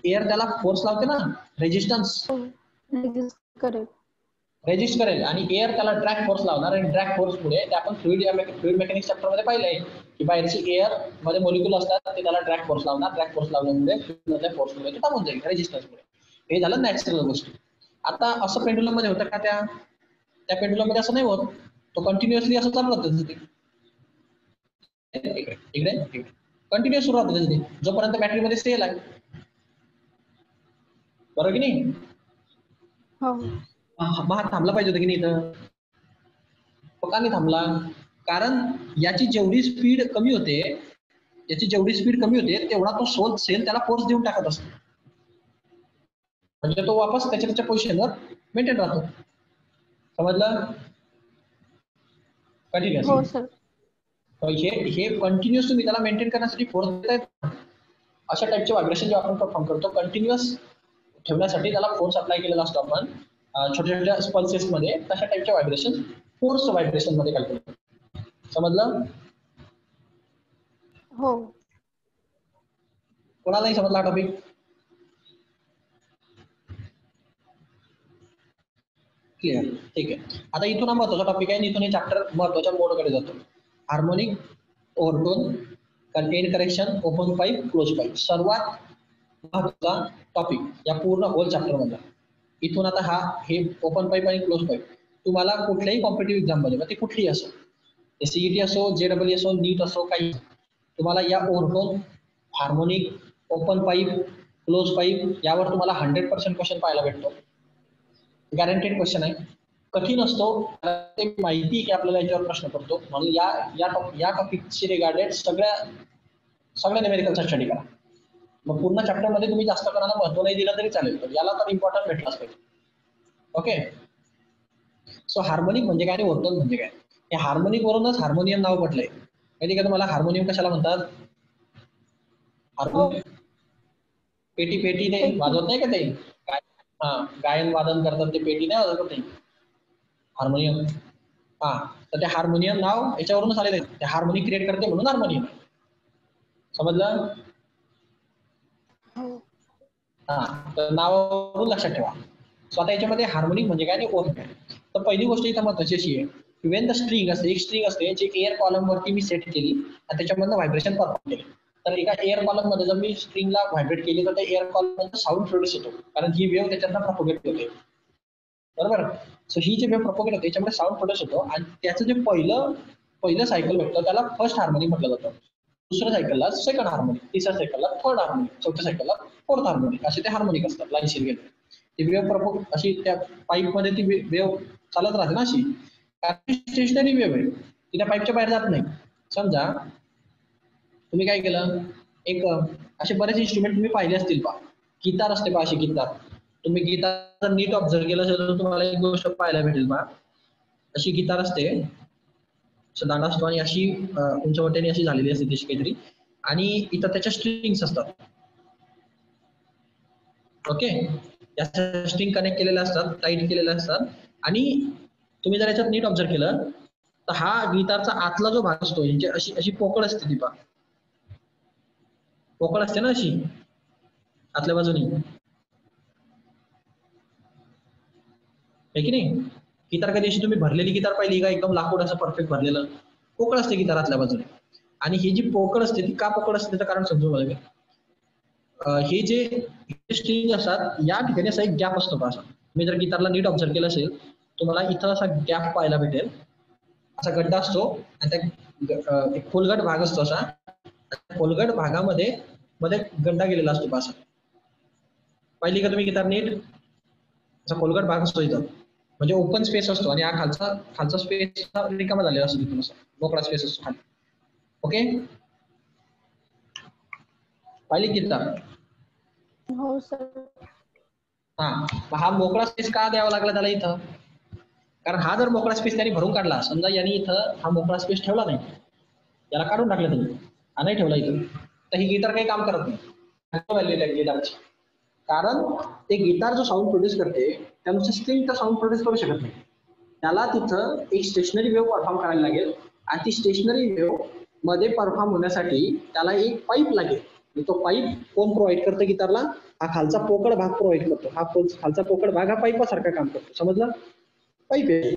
Speaker 1: एअर त्याला फोर्स लावते ना, रेजिस्टन्स
Speaker 2: रेजिस्ट करेल.
Speaker 1: रेजिस्ट करेल आणि एअर त्याला ड्रॅग फोर्स लावणार आणि ड्रॅग फोर्समुळे ते आपण फ्लुइड मेकॅनिक्स चॅप्टरमध्ये पाहिलंय की बाहेरची एअर मध्ये मॉलिक्यूल असतात ते त्याला ड्रॅग फोर्स लावणार, ड्रॅग फोर्स लावल्यामुळे फोर्समुळे ते थांबून जाईल रेजिस्टन्समुळे. हे झालं नॅचरल गोष्ट. आता असं पेंडुलम मध्ये होतं का? त्या पेंडुलम मध्ये असं नाही होत, तो कंटिन्युअसली असं चालू राहतं इकडे कंटिन्युअस सुरू राहतं जोपर्यंत बॅटरीमध्ये सेल आहे, बरोबर की नाही?
Speaker 2: हो.
Speaker 1: मग हा थांबला पाहिजे होता की नाही इथं? तो का नाही थांबला? कारण याची जेवढी स्पीड कमी होते तेवढा तो सेल त्याला फोर्स देऊन टाकत असतो, म्हणजे तो वापस त्याच्या पोझिशनवर मेंटेन राहतो. समजलं? कंटिन्युअसली
Speaker 2: हो सर.
Speaker 1: हे कंटिन्युअस तुम्ही त्याला मेंटेन करण्यासाठी फोर्स देतायत. अशा टाईपचे व्हायब्रेशन जेव्हा आपण परफॉर्म करतो, कंटिन्युअस ठेवण्यासाठी त्याला फोर्स अप्लाय केलेला असतो आपण छोट्या छोट्या पल्सेस मध्ये, तशा टाईपचे व्हायब्रेशन फोर्स व्हायब्रेशन मध्ये कॅल्क्युलेट. समजलं?
Speaker 2: हो.
Speaker 1: कोणालाही समजला टॉपिक? क्लिअर? ठीक आहे. आता इथून हा महत्वाचा टॉपिक आहे, इथून हे चॅप्टर महत्वाच्या मोडकडे जातो. Harmonic, overtone, content correction, open pipe, close pipe, सर्वात महत्वाचा टॉपिक या पूर्ण होल चॅप्टर मधला. इथून आता हे ओपन पाईप आणि क्लोज पाईप तुम्हाला कुठल्याही कॉम्पिटिटिव्ह एक्झाम मध्ये, ती कुठलीही असो, सीईटी असो, जेडब्ल्यू असो, नीट असो, काही, तुम्हाला या overtone, harmonic, open pipe, close pipe यावर तुम्हाला 100% क्वेश्चन पाहायला भेटतो. गॅरंटेड क्वेश्चन आहे, कठीण असतो, ते माहिती की आपल्याला याच्यावर प्रश्न पडतो, म्हणून या टॉपिकशी रिगार्डेड सगळ्या न्यूमेरिकलचा स्टडी करा. मग पूर्ण चॅप्टर मध्ये तुम्ही जास्त कोणाला महत्व नाही दिलं तरी चालेल, पण याला तर इम्पॉर्टन्स भेटलाच पाहिजे. ओके. सो हार्मोनिक म्हणजे काय आणि ओव्हरटोन म्हणजे काय? हे हार्मोनिक वरूनच हार्मोनियम नाव पडलंय. माहिती का तुम्हाला हार्मोनियम कशाला म्हणतात? हार्मोनियम पेटी नाही वाजवत नाही का ते? गायन वादन करतात ते, पेटी नाही वाजवत ते, हार्मोनियम. तर ते हार्मोनियम नाव याच्यावरूनच आलेलं आहे, ते हार्मोनिक क्रिएट करते म्हणून हार्मोनियम. समजलं? तर नावावरून लक्षात ठेवा. सो आता याच्यामध्ये हार्मोनिक म्हणजे काय आणि ओव्हरटोन काय. तर पहिली गोष्ट इथं महत्वाची अशी आहे की वेन द स्ट्रिंग असते, एक स्ट्रिंग असते जी एअर कॉलम वरती मी सेट केली आणि त्याच्यामधनं व्हायब्रेशन परफॉर्म केले. तर एका एअर कॉलम मध्ये जर मी स्ट्रिंगला व्हायब्रेट केली तर त्या एअर कॉलम मध्ये साऊंड प्रोड्यूस होतो, कारण ही वेव्ह त्याच्यातनं प्रपोगेट होते, बरोबर? सो ही जी वेव्ह प्रपोगेट होते त्याच्यामध्ये साऊंड प्रोड्यूस होतो आणि त्याचं जे पहिलं सायकल भेटतं त्याला फर्स्ट हार्मोनिक म्हटलं जातं, दुसऱ्या सायकलला सेकंड हार्मोनिक, तिसऱ्या सायकलला थर्ड हार्मोनिक, चौथ्या सायकलला फोर्थ हार्मोनिक, असे ते हार्मोनिक असतात लाईनशीर गेले. ती वेव्ह अशी त्या पाईप मध्ये ती वेव्ह चालत राहते ना अशी, कारण स्टेशनरी वेव्ह आहे, ती त्या पाईपच्या बाहेर जात नाही. समजा तुम्ही काय केलं, एक असे बरेच इन्स्ट्रुमेंट तुम्ही पाहिले असतील पहा, गिटार असते पहा, अशी गिटार, तुम्ही गिटार नीट ऑब्झर्व केलं असेल तर तुम्हाला एक गोष्ट पाहायला भेटेल पहा, अशी गिटार असते, दांडा असतो आणि अशी उंचवट्याने अशी झालेली असते तशी काहीतरी, आणि इथं त्याच्या स्ट्रिंग्स असतात. ओके, या स्ट्रिंग कनेक्ट केलेल्या असतात, टाईट केलेल्या असतात, आणि तुम्ही जर याच्यात नीट ऑब्झर्व केलं तर हा गिटारचा आतला जो भाग असतो, म्हणजे अशी अशी पोकळ असते, ती पहा पोकळ असते ना अशी आतल्या बाजूनी, आहे की नाही? गिटार कधी अशी तुम्ही भरलेली गिटार पाहिली का, एकदम लाकूड असं परफेक्ट भरलेलं, पोकळ असते गिटार आतल्या बाजूने. आणि ही जी पोकळ असते ती का पोकळ असते त्याचं कारण समजून बघा. हे जे स्ट्रिंग असतात या ठिकाणी असा एक गॅप असतो का, असा मी जर गिटारला नीट ऑब्झर्व केलं असेल तुम्हाला इथं असा गॅप पाहायला भेटेल, असा गड्डा असतो आणि त्या एक खोलगट भाग असतो, असा खोलगट भागामध्ये मध्ये गड्डा गेलेला असतो असा, पाहिली का तुम्ही गिटार नीट? असा खोलगट भाग असतो इथं, म्हणजे ओपन स्पेस असतो, आणि हा खालचा स्पेस रिकामा झालेला असतो, तिथून असा मोकळा स्पेस असतो खाली. ओके, पाहिली गिटार?
Speaker 2: हो सर.
Speaker 1: हा मोकळा स्पेस का द्यावा लागला त्याला इथं? कारण हा जर मोकळा स्पेस त्यांनी भरून काढला, समजा यांनी इथं हा मोकळा स्पेस ठेवला नाही, याला काढून टाकलं तुम्ही, हा नाही ठेवला इथं, तर ही गिटार काही काम करत नाही गिटारची, कारण ते गिटार जो साऊंड प्रोड्यूस करते त्यानुसार स्ट्रिंग तर साऊंड प्रोड्यूस करू शकत नाही. त्याला तिथं एक स्टेशनरी वेव्ह परफॉर्म करायला लागेल आणि ती स्टेशनरी वेव्ह मध्ये परफॉर्म होण्यासाठी त्याला एक पाईप लागेल. तो पाईप कोण प्रोव्हाइड करतं गिटारला? हा खालचा पोकळ भाग प्रोव्हाइड करतो. हा खालचा पोकळ भाग हा पाईपासारखं काम करतो. समजलं? पाईप आहे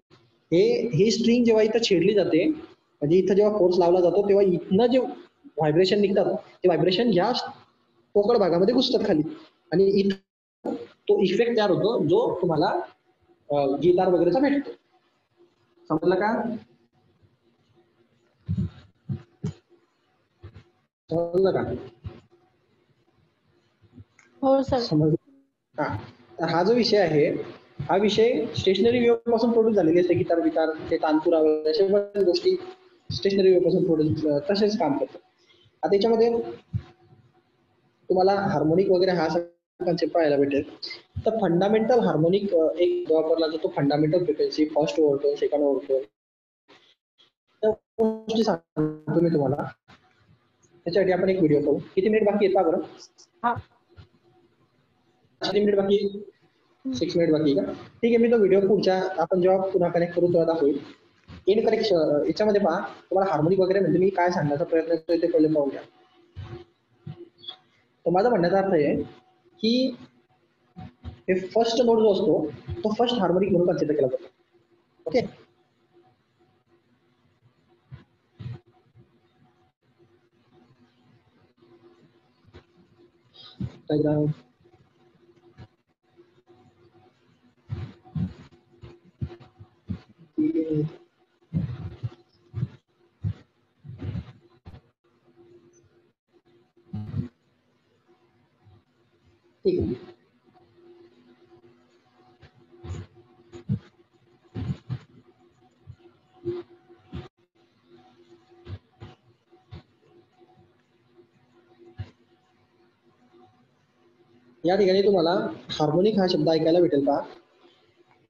Speaker 1: हे स्ट्रिंग जेव्हा इथं छेडली जाते म्हणजे इथं जेव्हा फोर्स लावला जातो तेव्हा इथनं जे व्हायब्रेशन निघतात ते व्हायब्रेशन ह्या पोकळ भागामध्ये घुसतात खाली आणि इथं तो इफेक्ट तयार होतो जो तुम्हाला गिटार वगैरेचा भेटतो. समजलं का? समजलं का?
Speaker 2: हो सर.
Speaker 1: समजलं. हा जो विषय आहे हा विषय स्टेशनरी वेव्ह पासून प्रोड्यूस झालेले असते. गिटार बिटार ते तानपुरा वगैरे अशा बऱ्याच गोष्टी स्टेशनरी वेव्ह पासून प्रोड्यूस तसेच काम करतात. आता त्याच्यामध्ये तुम्हाला हार्मोनिक वगैरे हा कन्सेप्ट पाहायला भेटेल. तर फंडामेंटल हार्मोनिक एक वापरला जातो. फंडामेंटल फ्रिक्वेन्सी, फर्स्ट ओव्हरटोन, सेकंड ओव्हरटोन, त्या गोष्टी सांगतो मी तुम्हाला. त्याच्यासाठी आपण एक व्हिडिओ पाहू. किती मिनिट बाकी आहेत का बरं? 3 मिनिट बाकी, 6 मिनिट बाकी का? ठीक आहे, मी तो व्हिडिओ पुढच्या आपण जेव्हा पुन्हा कनेक्ट करू तेव्हा दाखवू. इन कनेक्ट याच्यामध्ये पहा तुम्हाला हार्मोनिक वगैरे म्हणजे मी काय सांगण्याचा प्रयत्न करतोय ते पहिले पाहूया. तर माझा म्हणण्याचा अर्थ आहे की हे फर्स्ट नोट जो असतो तो फर्स्ट हार्मोनिक म्हणून कन्सिडर केला जातो. ओके, ठीक आहे. या ठिकाणी तुम्हाला हार्मोनिक हा शब्द ऐकायला भेटेल का?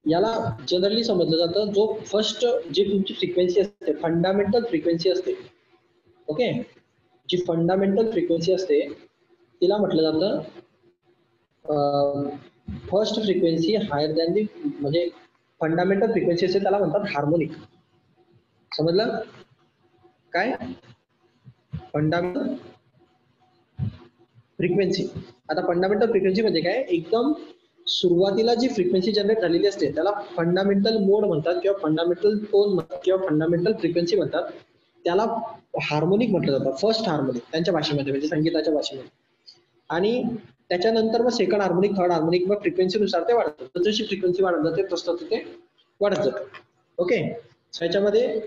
Speaker 1: याला जनरली समजलं जातं जो फर्स्ट जी तुमची फ्रिक्वेन्सी असते फंडामेंटल फ्रिक्वेन्सी असते. ओके, जी फंडामेंटल फ्रिक्वेन्सी असते तिला म्हटलं जातं first frequency higher than the म्हणजे फंडामेंटल फ्रिक्वेन्सी असते त्याला म्हणतात हार्मोनिक. समजलं काय? Fundamental frequency. आता फंडामेंटल फ्रिक्वेन्सी म्हणजे काय? एकदम सुरुवातीला जी फ्रिक्वेन्सी जनरेट झालेली असते त्याला फंडामेंटल मोड म्हणतात किंवा फंडामेंटल टोन म्हणतात किंवा फंडामेंटल फ्रिक्वेन्सी म्हणतात. त्याला हार्मोनिक म्हटलं जातं. फर्स्ट हार्मोनिक त्यांच्या भाषेमध्ये म्हणजे संगीताच्या भाषेमध्ये. आणि त्याच्यानंतर मग सेकंड हार्मोनिक, थर्ड हार्मोनिक, मग फ्रिक्वेन्सीनुसार ते वाढतं. जशी फ्रिक्वेन्सी वाढत जाते तसं ते वाढत जातं. ओके, याच्यामध्ये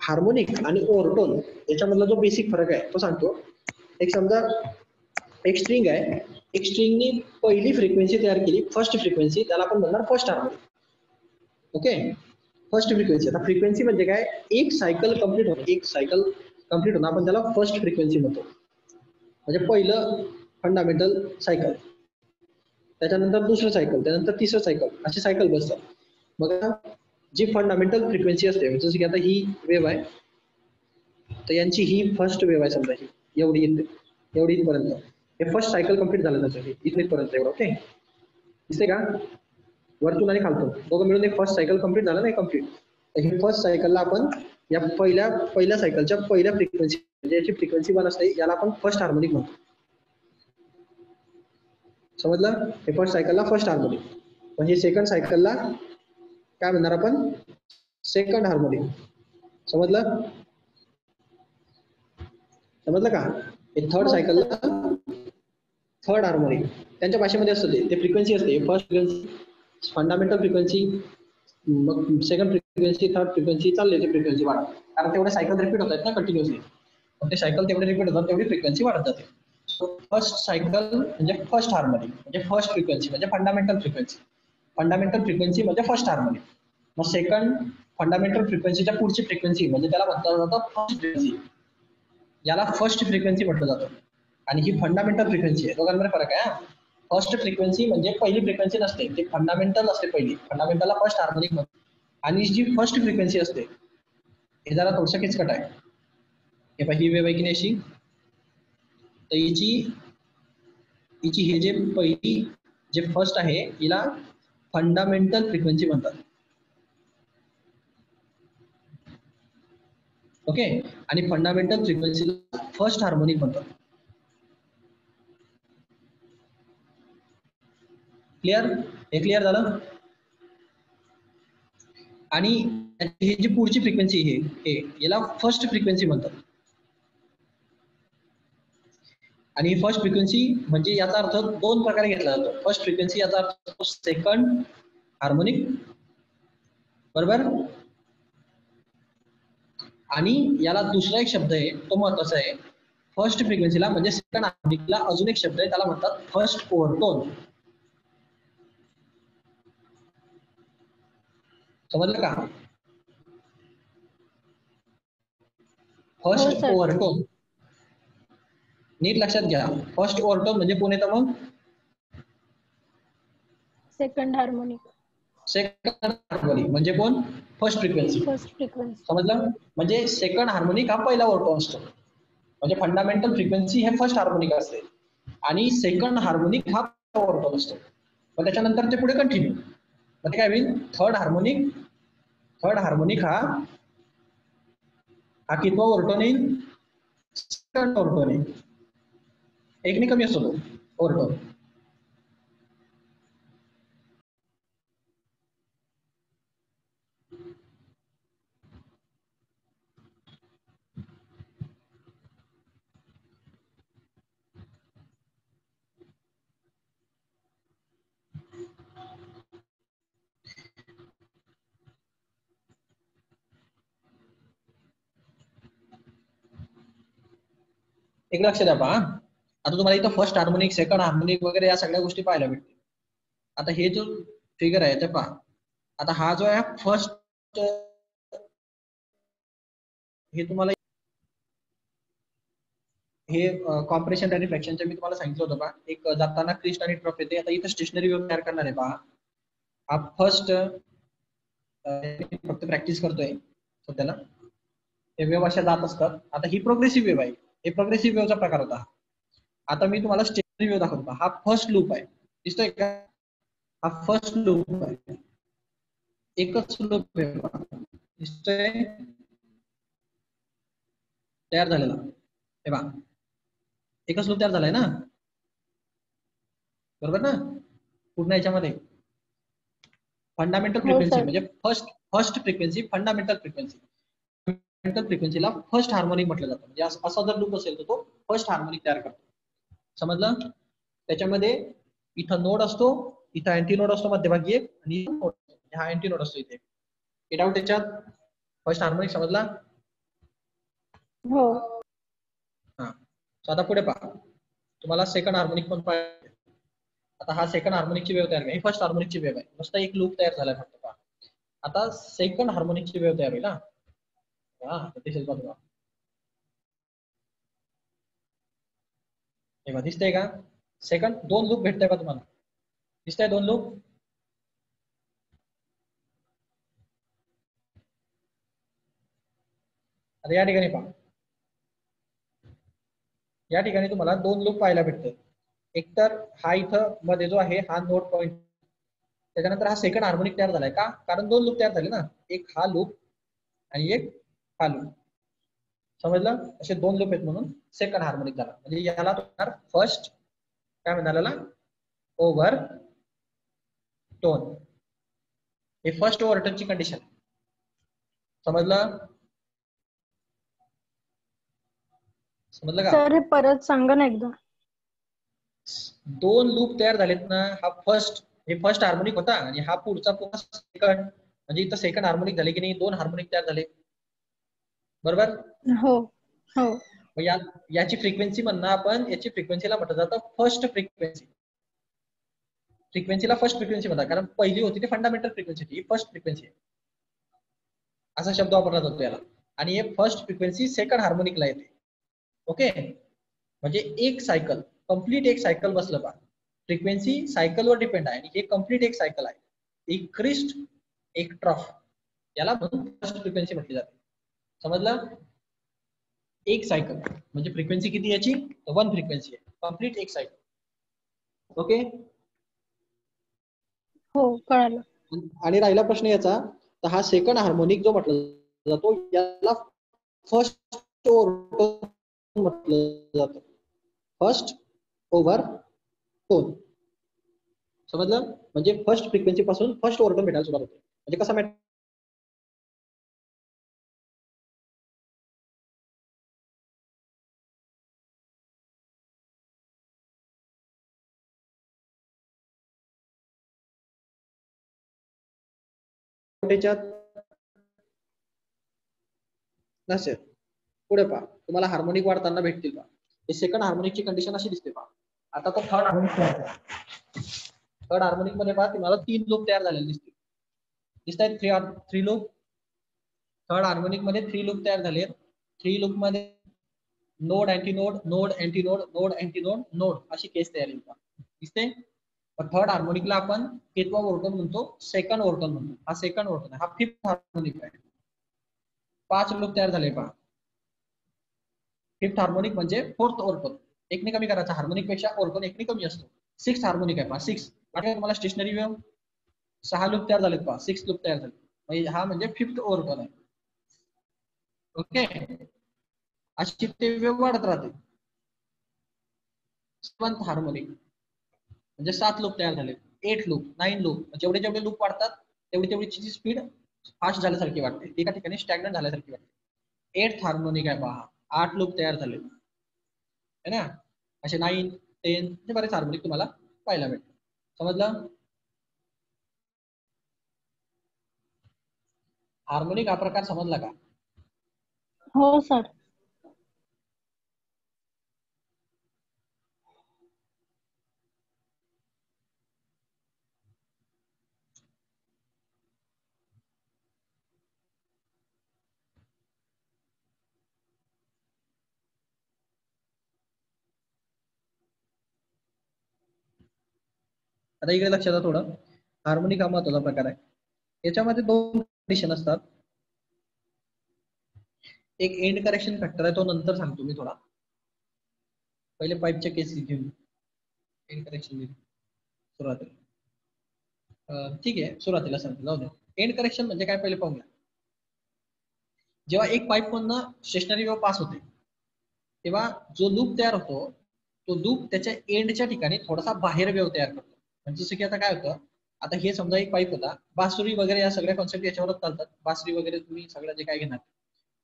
Speaker 1: हार्मोनिक आणि ओव्हरटोन याच्यामधला जो बेसिक फरक आहे तो सांगतो. एक समजा एक स्ट्रिंग आहे, एक स्ट्रिंगनी पहिली फ्रिक्वेन्सी तयार केली, फर्स्ट फ्रिक्वेन्सी, त्याला आपण म्हणणार first harmonic. Okay, first frequency. आता फ्रिक्वेन्सी म्हणजे काय? एक सायकल कंप्लीट होणं, एक सायकल कंप्लीट होणं आपण त्याला फर्स्ट फ्रिक्वेन्सी म्हणतो. म्हणजे पहिलं फंडामेंटल सायकल, त्याच्यानंतर दुसरं सायकल, त्यानंतर तिसरं सायकल, अशी सायकल बसतात. मग जी फंडामेंटल फ्रिक्वेन्सी असते जसं की आता ही वेव्ह आहे तर यांची ही फर्स्ट वेव्ह आहे समजा, ही एवढी एवढी इथपर्यंत हे फर्स्ट सायकल कंप्लीट झालं त्याचं, हे इथपर्यंत एवढं. ओके, दिसते का? वरतून आणि खालतून दोघं मिळून एक फर्स्ट सायकल कंप्लीट झालं नाही कंप्लीट. तर हे फर्स्ट सायकलला आपण या पहिल्या सायकलच्या पहिल्या फ्रिक्वेन्सी म्हणजे याची फ्रिक्वेन्सी 1 असते याला आपण फर्स्ट हार्मोनिक म्हणतो. समजलं? हे फर्स्ट सायकलला फर्स्ट हार्मोनिक. म्हणजे सेकंड सायकलला काय म्हणणार आपण? Second harmonic. समजलं? समजलं का? हे थर्ड सायकलला थर्ड हार्मोनिक त्यांच्या भाषेमध्ये असतं ते फ्रिक्वेन्सी असते. फर्स्ट फ्रिक्वेन्सी फंडामेंटल फ्रिक्वेन्सी, मग सेकंड फ्रिक्वेन्सी, थर्ड फ्रिक्वेन्सी चालले ते फ्रिक्वेन्सी वाढत, कारण तेवढे सायकल रिपीट होत आहेत ना कंटिन्युअसली. मग ते सायकल तेवढे रिपीट होतात तेवढी फ्रिक्वेन्सी वाढत जाते. फर्स्ट सायकल म्हणजे फर्स्ट हार्मोनिक म्हणजे फर्स्ट फ्रिक्वेन्सी म्हणजे फंडामेंटल फ्रिक्वेन्सी. फंडामेंटल फ्रिक्वेन्सी म्हणजे फर्स्ट हार्मोनिक. मग सेकंड फंडामेंटल फ्रिक्वेन्सीच्या पुढची फ्रिक्वेन्सी म्हणजे त्याला म्हटलं जातं फर्स्ट फ्रिक्वेन्सी. याला फर्स्ट फ्रिक्वेन्सी म्हटलं जातं. आणि ही फंडामेंटल फ्रिक्वेन्सी आहे. दोघांमध्ये फरक आहे. फर्स्ट फ्रिक्वेन्सी म्हणजे पहिली फ्रिक्वेन्सी नसते, ते फंडामेंटल असते पहिली. फंडामेंटलला फर्स्ट हार्मोनिक म्हणतो. आणि जी फर्स्ट फ्रिक्वेन्सी असते हे जरा थोडंसं किचकट आहे. हे पाहिजे वेव्ह आहे की नाही अशी, तर हिची हे जे पहिली जे फर्स्ट आहे हिला फंडामेंटल फ्रिक्वेन्सी म्हणतात. ओके, आणि फंडामेंटल फ्रिक्वेन्सीला फर्स्ट हार्मोनिक म्हणतात. क्लिअर? हे क्लिअर झालं? आणि ही जी पुढची फ्रिक्वेन्सी हे याला फर्स्ट फ्रिक्वेन्सी म्हणतात. आणि फर्स्ट फ्रिक्वेन्सी म्हणजे याचा अर्थ दोन प्रकारे घेतला जातो. फर्स्ट फ्रिक्वेन्सी याचा अर्थ सेकंड हार्मोनिक, बरोबर. आणि याला दुसरा एक शब्द आहे, तो महत्वाचा आहे. फर्स्ट फ्रिक्वेन्सीला म्हणजे सेकंड हार्मोनिकला अजून एक शब्द आहे, त्याला म्हणतात फर्स्ट ओव्हरटोन. समजलं का? फर्स्ट ओव्हरटोन नीट लक्षात घ्या. फर्स्ट ओव्हरटोन म्हणजे कोण येतं मग?
Speaker 2: Second harmonic.
Speaker 1: सेकंड हार्मोनिक म्हणजे कोण? First frequency.
Speaker 2: First frequency.
Speaker 1: समजलं? म्हणजे सेकंड हार्मोनिक हा पहिला ओव्हरटोन असतो. म्हणजे फंडामेंटल फ्रिक्वेन्सी हे फर्स्ट हार्मोनिक असते आणि सेकंड हार्मोनिक हा ओव्हरटोन असतो. मग त्याच्यानंतर ते पुढे कंटिन्यू. मग ते काय होईल? थर्ड हार्मोनिक हा कितवा ओव्हरटोन येईल? सेकंड ओव्हरटोन येईल. एकने कमी असतो तो ओव्हरटोन. एक लक्ष द्या पहा. आता तुम्हाला इथं फर्स्ट हार्मोनिक, सेकंड हार्मोनिक वगैरे या सगळ्या गोष्टी पाहायला भेटतील. आता हे जो फिगर आहे ते पहा. आता हा जो आहे फर्स्ट, हे तुम्हाला हे कॉम्प्रेशन आणि रिफ्लेक्शनचे मी तुम्हाला सांगितलं होतं पहा. एक जाताना क्रिस्ट आणि ट्रफ येते. आता इथं स्टेशनरी वेव्ह तयार करणार आहे पहा. हा फर्स्ट फक्त प्रॅक्टिस करतोय सध्याला. हे वेव्ह अशा जात असतात. आता ही प्रोग्रेसिव्ह वेव्ह आहे. हे प्रोग्रेसिव्ह वेव्हचा प्रकार होता. आता मी तुम्हाला स्टेशनरी वेव्ह दाखवतो. हा फर्स्ट लूप आहे, दिसतोय का? हा फर्स्ट लूप आहे, एकच लूप दिसतोय तयार झालेला. हे पहा, एकच लूप तयार झालाय ना, बरोबर ना? पूर्ण याच्यामध्ये फंडामेंटल फ्रिक्वेन्सी म्हणजे first frequency, fundamental frequency. Fundamental फ्रिक्वेन्सीला फर्स्ट हार्मोनिक म्हटलं जातं. म्हणजे असा जर लूप असेल तर तो फर्स्ट हार्मोनिक तयार करतो. समजलं? त्याच्यामध्ये इथं नोड असतो, इथं अँटी नोड असतो मध्यभागी एक, आणि हा अँटी नोड असतो इथे. गेट आउट त्याच्यात फर्स्ट हार्मोनिक. समजला?
Speaker 2: हो.
Speaker 1: हा. आता पुढे पहा, तुम्हाला सेकंड हार्मोनिक पण पाहिजे. आता हा सेकंड हार्मोनिकची वेव्ह तयार आहे, ही फर्स्ट हार्मोनिकची वेव्ह आहे. नुसता एक लूप तयार झालाय फक्त पहा. आता सेकंड हार्मोनिकची वेव्ह तयार होईल. दिसेल का तुम्हाला? हे बघा, दिसतंय का? सेकंड दोन लूप भेटतंय का तुम्हाला? दिसतंय दोन लूप? आता या ठिकाणी पहा, या ठिकाणी तुम्हाला दोन लूप पाहायला भेटतात. एक तर हा इथं मध्ये जो आहे हा नोड पॉइंट, त्याच्यानंतर हा सेकंड हार्मोनिक तयार झालाय का? कारण दोन लूप तयार झाले ना, एक हा लूप आणि एक हा लूप. समजलं? असे दोन लूप आहेत म्हणून सेकंड हार्मोनिक झाला. म्हणजे याला फर्स्ट काय म्हणाला? Over tone. हे फर्स्ट ओव्हरटोनची कंडिशन. समजलं? समजलं का?
Speaker 2: सर हे परत सांगा ना एकदा.
Speaker 1: दोन लूप तयार झालेत ना, हा हे फर्स्ट हार्मोनिक होता आणि हा पुढचा पुन्हा सेकंड. म्हणजे इथं सेकंड हार्मोनिक झाले की नाही, दोन हार्मोनिक तयार झाले, बरोबर?
Speaker 2: हो हो.
Speaker 1: याची फ्रिक्वेन्सी म्हणणं आपण, याची फ्रिक्वेन्सीला म्हटलं जातं फर्स्ट फ्रिक्वेन्सी. फ्रिक्वेन्सीला फर्स्ट फ्रिक्वेन्सी म्हणतात, कारण पहिली होती ती फंडामेंटल फ्रिक्वेन्सी, ही फर्स्ट फ्रिक्वेन्सी आहे, असा शब्द वापरला जातो याला. आणि हे फर्स्ट फ्रिक्वेन्सी सेकंड हार्मोनिकला येते. ओके, म्हणजे एक सायकल कंप्लीट, एक सायकल बसलं पहा. फ्रिक्वेन्सी सायकलवर डिपेंड आहे, हे कंप्लीट एक सायकल आहे. एक क्रिस्ट, एक ट्रफ, याला म्हणून फर्स्ट फ्रिक्वेन्सी म्हटली जाते. समजलं? एक सायकल म्हणजे फ्रिक्वेन्सी किती याची? वन फ्रिक्वेन्सी आहे, कंप्लीट एक सायकल. ओके,
Speaker 2: हो कळालं.
Speaker 1: आणि राहिला प्रश्न याचा, तर हा सेकंड हार्मोनिक जो म्हटला जातो याला फर्स्ट ओव्हरटोन म्हटलं जातं. फर्स्ट ओव्हरटोन समजलं. म्हणजे फर्स्ट फ्रिक्वेन्सी पासून फर्स्ट ओव्हरटोन भेटायला सुरुवात होते. म्हणजे कसा नसेल. पुढे पहा, तुम्हाला हार्मोनिक वाढताना भेटतील पहा. हे सेकंड हार्मोनिकची कंडिशन अशी दिसते पहा. आता तो थर्ड हार्मोनिक तयार झाला. थर्ड हार्मोनिक मध्ये पहा तुम्हाला 3 लूप तयार झालेले दिसतील. दिसत आहेत 3 लूप. थर्ड हार्मोनिक मध्ये 3 लूप तयार झाले. 3 लूप मध्ये node antinode node antinode node antinode node अशी केस तयार होईल. दिसते. थर्ड हार्मोनिकला आपण कितवा ओव्हरटोन म्हणतो? सेकंड ओव्हरटोन म्हणतो. हा सेकंड ओव्हरटोन आहे. हा फिफ्थ हार्मोनिक आहे. 5 लूप तयार झाले पहा. फिफ्थ हार्मोनिक म्हणजे फोर्थ ओव्हरटोन. एकने कमी करायचा, हार्मोनिक पेक्षा ओव्हरटोन एकने कमी असतो. सिक्स्थ हार्मोनिक आहे पहा. 6 आठवलं तुम्हाला स्टेशनरी वेव्ह. 6 लूप तयार झालेत पहा. 6 लूप तयार झाले. म्हणजे हा म्हणजे फिफ्थ ओव्हरटोन आहे. ओके, अशी ते वेव्ह वाढत राहते. सेवंथ हार्मोनिक म्हणजे 7 लूप तयार झाले. 8 लूप 9 लूप जेवढे जेवढे लूप वाढतात तेवढी स्पीड फास्ट झाल्यासारखी वाटते. एका ठिकाणी स्टॅग्नंट झाल्यासारखी वाटते. 8th हार्मोनिक आहे पहा. 8 लूप तयार झाले है ना. असे 9 10 हे बरेच हार्मोनिक तुम्हाला पाहायला भेटतात. समजलं. हार्मोनिक हा प्रकार समजला का?
Speaker 2: हो सर.
Speaker 1: आता इकडे लक्षात द्या थोडं. हार्मोनिक हा महत्वाचा प्रकार आहे. याच्यामध्ये 2 कंडिशन असतात. एक एंड करेक्शन फॅक्टर आहे, तो नंतर सांगतो मी थोडा. पहिले पाईपच्या केस घेऊन एंड करेक्शन सुरुवातीला. ठीक आहे, सुरुवातीला सांगतो, जाऊ दे. एंड करेक्शन म्हणजे काय पहिले पाहूया. जेव्हा एक पाईप मधनं स्टेशनरी वेव्ह पास होते तेव्हा जो लूप तयार होतो तो लूप त्याच्या एंडच्या ठिकाणी थोडासा बाहेर वेव्ह तयार करतो. म्हणजे जसं की आता काय होतं, आता हे समजा एक पाईप होता, बासुरी वगैरे या सगळ्या कॉन्सेप्ट याच्यावरच चालतात. बासुरी वगैरे तुम्ही सगळं जे काय घेणार,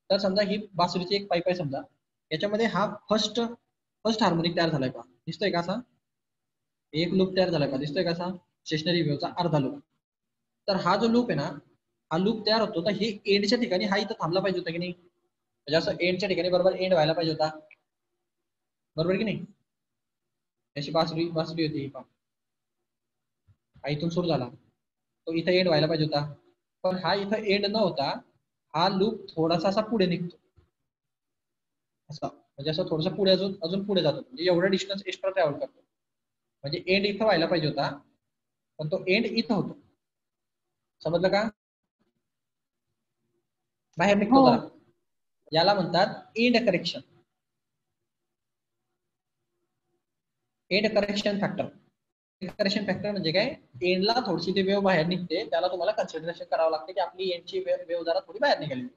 Speaker 1: तर समजा ही बासुरीची एक पाईप आहे समजा. याच्यामध्ये हा फर्स्ट हार्मोनिक तयार झालाय का, दिसतोय का? असा एक लूप तयार झालाय का, दिसतोय का? असा स्टेशनरी वेव्हचा अर्धा लूप. तर हा जो लूप आहे ना, हा लूप तयार होतो तर हे एंडच्या ठिकाणी हा इथं थांबला पाहिजे होता की नाही. म्हणजे असं एंडच्या ठिकाणी बरोबर एंड व्हायला पाहिजे होता, बरोबर की नाही. अशी बासुरी होती ही, हा इथून सुरू झाला तो इथं एंड व्हायला पाहिजे होता. पण हा इथं एंड न होता हा लूप थोडासा असा पुढे निघतो असा. म्हणजे असं थोडंसं पुढे अजून पुढे जातो. म्हणजे एवढा डिस्टन्स एक्स्ट्रा ट्रॅव्हल करतो. म्हणजे एंड इथं व्हायला पाहिजे होता पण तो एंड इथं होतो. समजलं का? बाहेर निघतो
Speaker 2: हो.
Speaker 1: जरा. याला म्हणतात end correction. End correction factor. Correction factor म्हणजे काय, एंडला थोडीशी ती वेव्ह बाहेर निघते, त्याला तुम्हाला कन्सिडरेशन करावं लागते की आपली एंडची वेव्ह जरा थोडी बाहेर निघाली.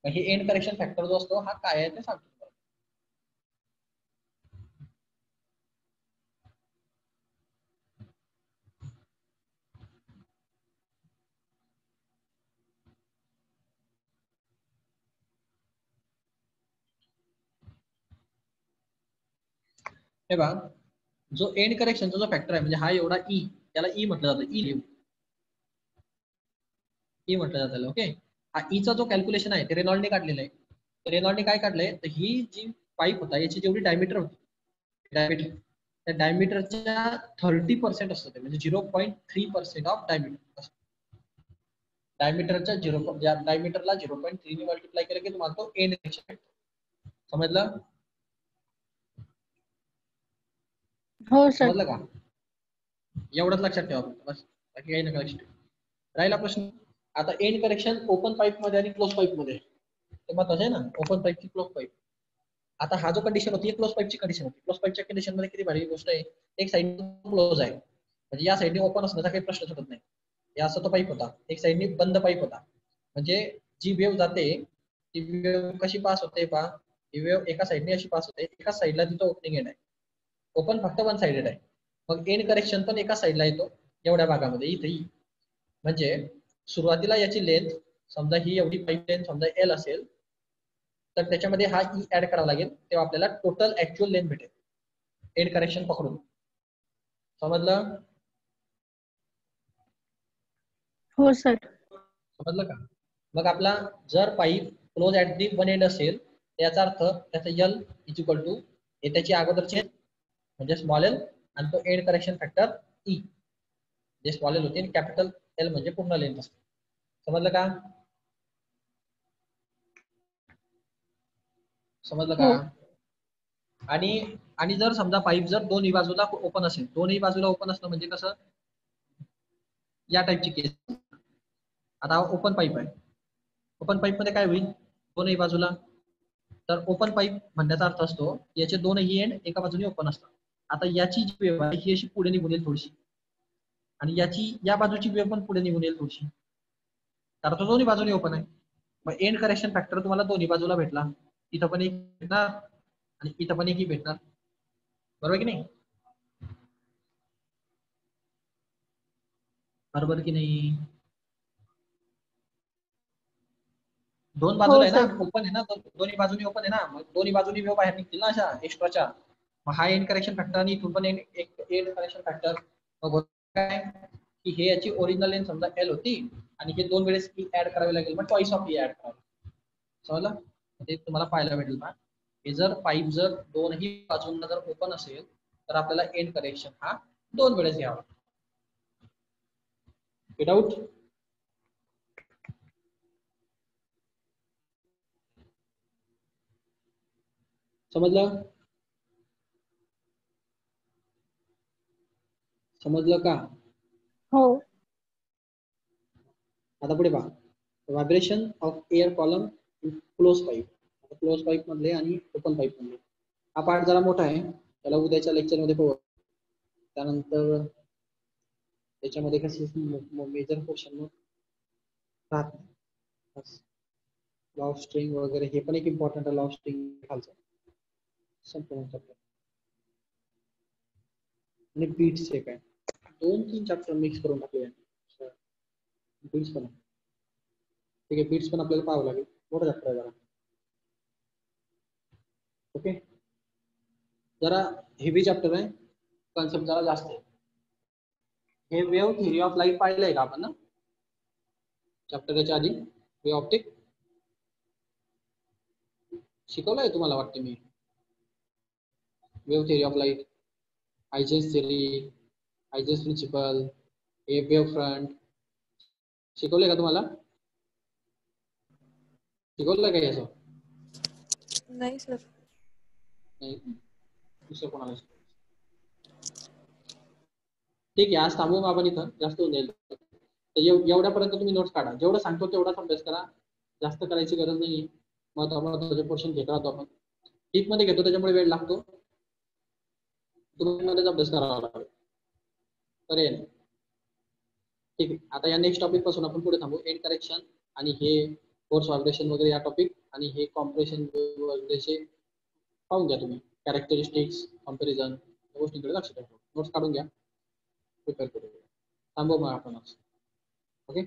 Speaker 1: हे एंड करेक्शन फॅक्टर जो असतो हा काय आहे ते सांगतो. हे बघा, जो एंड करेक्शनचा जो फॅक्टर आहे म्हणजे हा एवढा ई, त्याला ई म्हटलं जातं. ई म्हटलं जातं. ओके, हा ईचा जो कॅल्क्युलेशन आहे ते रेनॉल्डने काढलेलं आहे. रेनॉल्डने काय काढलंय, तर ही जी पाईप होता याची जेवढी डायमीटर होती, डायमीटर त्या डायमीटरच्या 30% असतं ते, म्हणजे 0.3% ऑफ डायमीटर. डायमीटरच्या डायमीटरला 0.3 ने मल्टिप्लाय केलं की तुम्हाला तो एंड करेक्शन. समजलं?
Speaker 2: हो सर.
Speaker 1: समजलं का? एवढंच लक्षात ठेवा बस, बाकी काही नका लक्षात ठेवा. राहिला प्रश्न आता एंड करेक्शन ओपन पाईप मध्ये आणि क्लोज पाईप मध्ये, ते महत्वाचं आहे ना. ओपन पाईप की क्लोज पाईप. आता हा जो कंडिशन होती क्लोज पाईपची कंडिशन होती. क्लोज पाईपच्या कंडिशन मध्ये किती भारी गोष्ट आहे, एक साइड क्लोज आहे म्हणजे या साइडने ओपन असण्याचा काही प्रश्न सुटत नाही. या असा तो पाईप होता, एक साइडने बंद पाईप होता, म्हणजे जी वेव्ह जाते ती वेव्ह कशी पास होते पहा, ही वेव्ह एका साईडने अशी पास होते, एका साईडला तिथं ओपनिंग एंड आहे, ओपन फक्त वन साइडेड आहे, मग एंड करेक्शन पण एका साईडला येतो एवढ्या भागामध्ये इथेही. म्हणजे सुरुवातीला याची लेंथ समजा ही एवढी पाईप लेंथ समजा एल असेल, तर त्याच्यामध्ये हा ई ऍड करावा लागेल, तेव्हा आपल्याला टोटल ऍक्च्युअल लेंथ भेटेल एंड करेक्शन पकडून. समजलं?
Speaker 2: हो सर.
Speaker 1: समजलं का? मग आपला जर pipe close at the one end असेल, याचा अर्थ त्याचा यल इज इक्वल टू हे त्याची अगोदरचे म्हणजे स्मॉल एल आणि तो एंड करेक्शन फॅक्टर ई, जे स्मॉल एल होते आणि कॅपिटल एल म्हणजे पूर्ण लेंथ असते. समजलं का? समजलं का?
Speaker 2: हो.
Speaker 1: आणि आणि जर समजा पाईप जर दोन्ही बाजूला ओपन असेल, दोन्ही बाजूला ओपन असणं म्हणजे कसं, या टाईपची केस. आता ओपन पाईप आहे, ओपन पाईप मध्ये काय होईल, दोन्ही बाजूला, तर ओपन पाईप म्हणण्याचा अर्थ असतो याचे दोनही एंड एका बाजूने ओपन असतात. आता याची जी वेव्ह आहे ही अशी पुढे निघून येईल थोडीशी, आणि याची या बाजूची वेव्ह पण पुढे निघून येईल थोडीशी, कारण तो दोन्ही बाजूने ओपन आहे. मग एंड करेक्शन फॅक्टर तुम्हाला दोन्ही बाजूला भेटला, इथं पण एक भेटणार आणि इथं पण एकही भेटणार, बरोबर की नाही? बरोबर की नाही? दोन
Speaker 2: हो
Speaker 1: बाजूला आहे ना,
Speaker 2: सर.
Speaker 1: ओपन आहे ना, दोन्ही बाजूनी ओपन आहे ना, मग दोन्ही बाजूनी वेव्ह बाहेर निघतील ना अशा एक्स्ट्राच्या, मग हा एंड करेक्शन फॅक्टर आणि इथून पण एक एंड करेक्शन फॅक्टर. मग काय की हे याची ओरिजिनल लेंथ समजा एल होती आणि हे दोन वेळेस ई ऍड करावी लागेल, मग ट्वाइस ऑफ ई ऍड करावं. समजलं? ते तुम्हाला पाहायला भेटेल ना, हे जर पाईप जर दोनही बाजूंना जर ओपन असेल तर आपल्याला एंड करेक्शन हा दोन वेळेस घ्यावा. विदाउट समजलं? समजलं का?
Speaker 2: हो.
Speaker 1: आता पुढे पहा, vibration of air column in close pipe. Close pipe मधले आणि ओपन पाईप मधले हा पार्ट जरा मोठा आहे, त्याला उद्याच्या लेक्चर मध्ये पाहू. त्यानंतर त्याच्यामध्ये कसे मेजर पोर्शन राहत, लॉ ऑफ स्ट्रिंग वगैरे हे पण एक इम्पॉर्टंट आहे, लॉ ऑफ स्ट्रिंग खालचं संपूर्ण चॅप्टर आणि बीट्स एक आहे, 2-3 चॅप्टर मिक्स करून टाकूया. बीट्स पण आहे, ठीक आहे, बीट्स पण आपल्याला पाहावं लागेल, मोठा चॅप्टर आहे जरा. ओके, जरा हेवी चॅप्टर आहे, कॉन्सेप्ट जरा जास्त आहे. हे वेव्ह थिअरी ऑफ लाईट पाहिलंय का आपण ना चॅप्टर याच्या आधी? वेव्ह ऑप्टिक शिकवलंय तुम्हाला वाटते मी. Wave theory of light, Huygens theory, Huygens principle, हे वेव्ह फ्रंट शिकवलंय का तुम्हाला? शिकवलंय का याचं?
Speaker 4: नाही सर.
Speaker 1: नाही, दुसरं कोणाला? ठीक आहे, आज थांबू आपण इथं, जास्त होऊन जाईल. तर एवढ्यापर्यंत तुम्ही नोट्स काढा, जेवढं सांगतो तेवढाच अभ्यास करा, जास्त करायची गरज नाही. महत्वाचे पोर्शन घेत राहतो आपण, डीप मध्ये घेतो त्याच्यामुळे वेळ लागतो, तुम्ही मध्येच अभ्यास करावा लागेल. करेल, ठीक आहे. आता या नेक्स्ट टॉपिक पासून आपण पुढे थांबू, एंड करेक्शन आणि हे फोर्स व्हायब्रेशन वगैरे या टॉपिक, आणि हे कॉम्प्रेशन वगैरे पाहून घ्या तुम्ही, कॅरेक्टरिस्टिक्स, कॉम्पॅरिझन या गोष्टींकडे लक्ष द्या, नोट्स काढून घ्या, प्रिपेअर करू. थांबू मग आपण. ओके.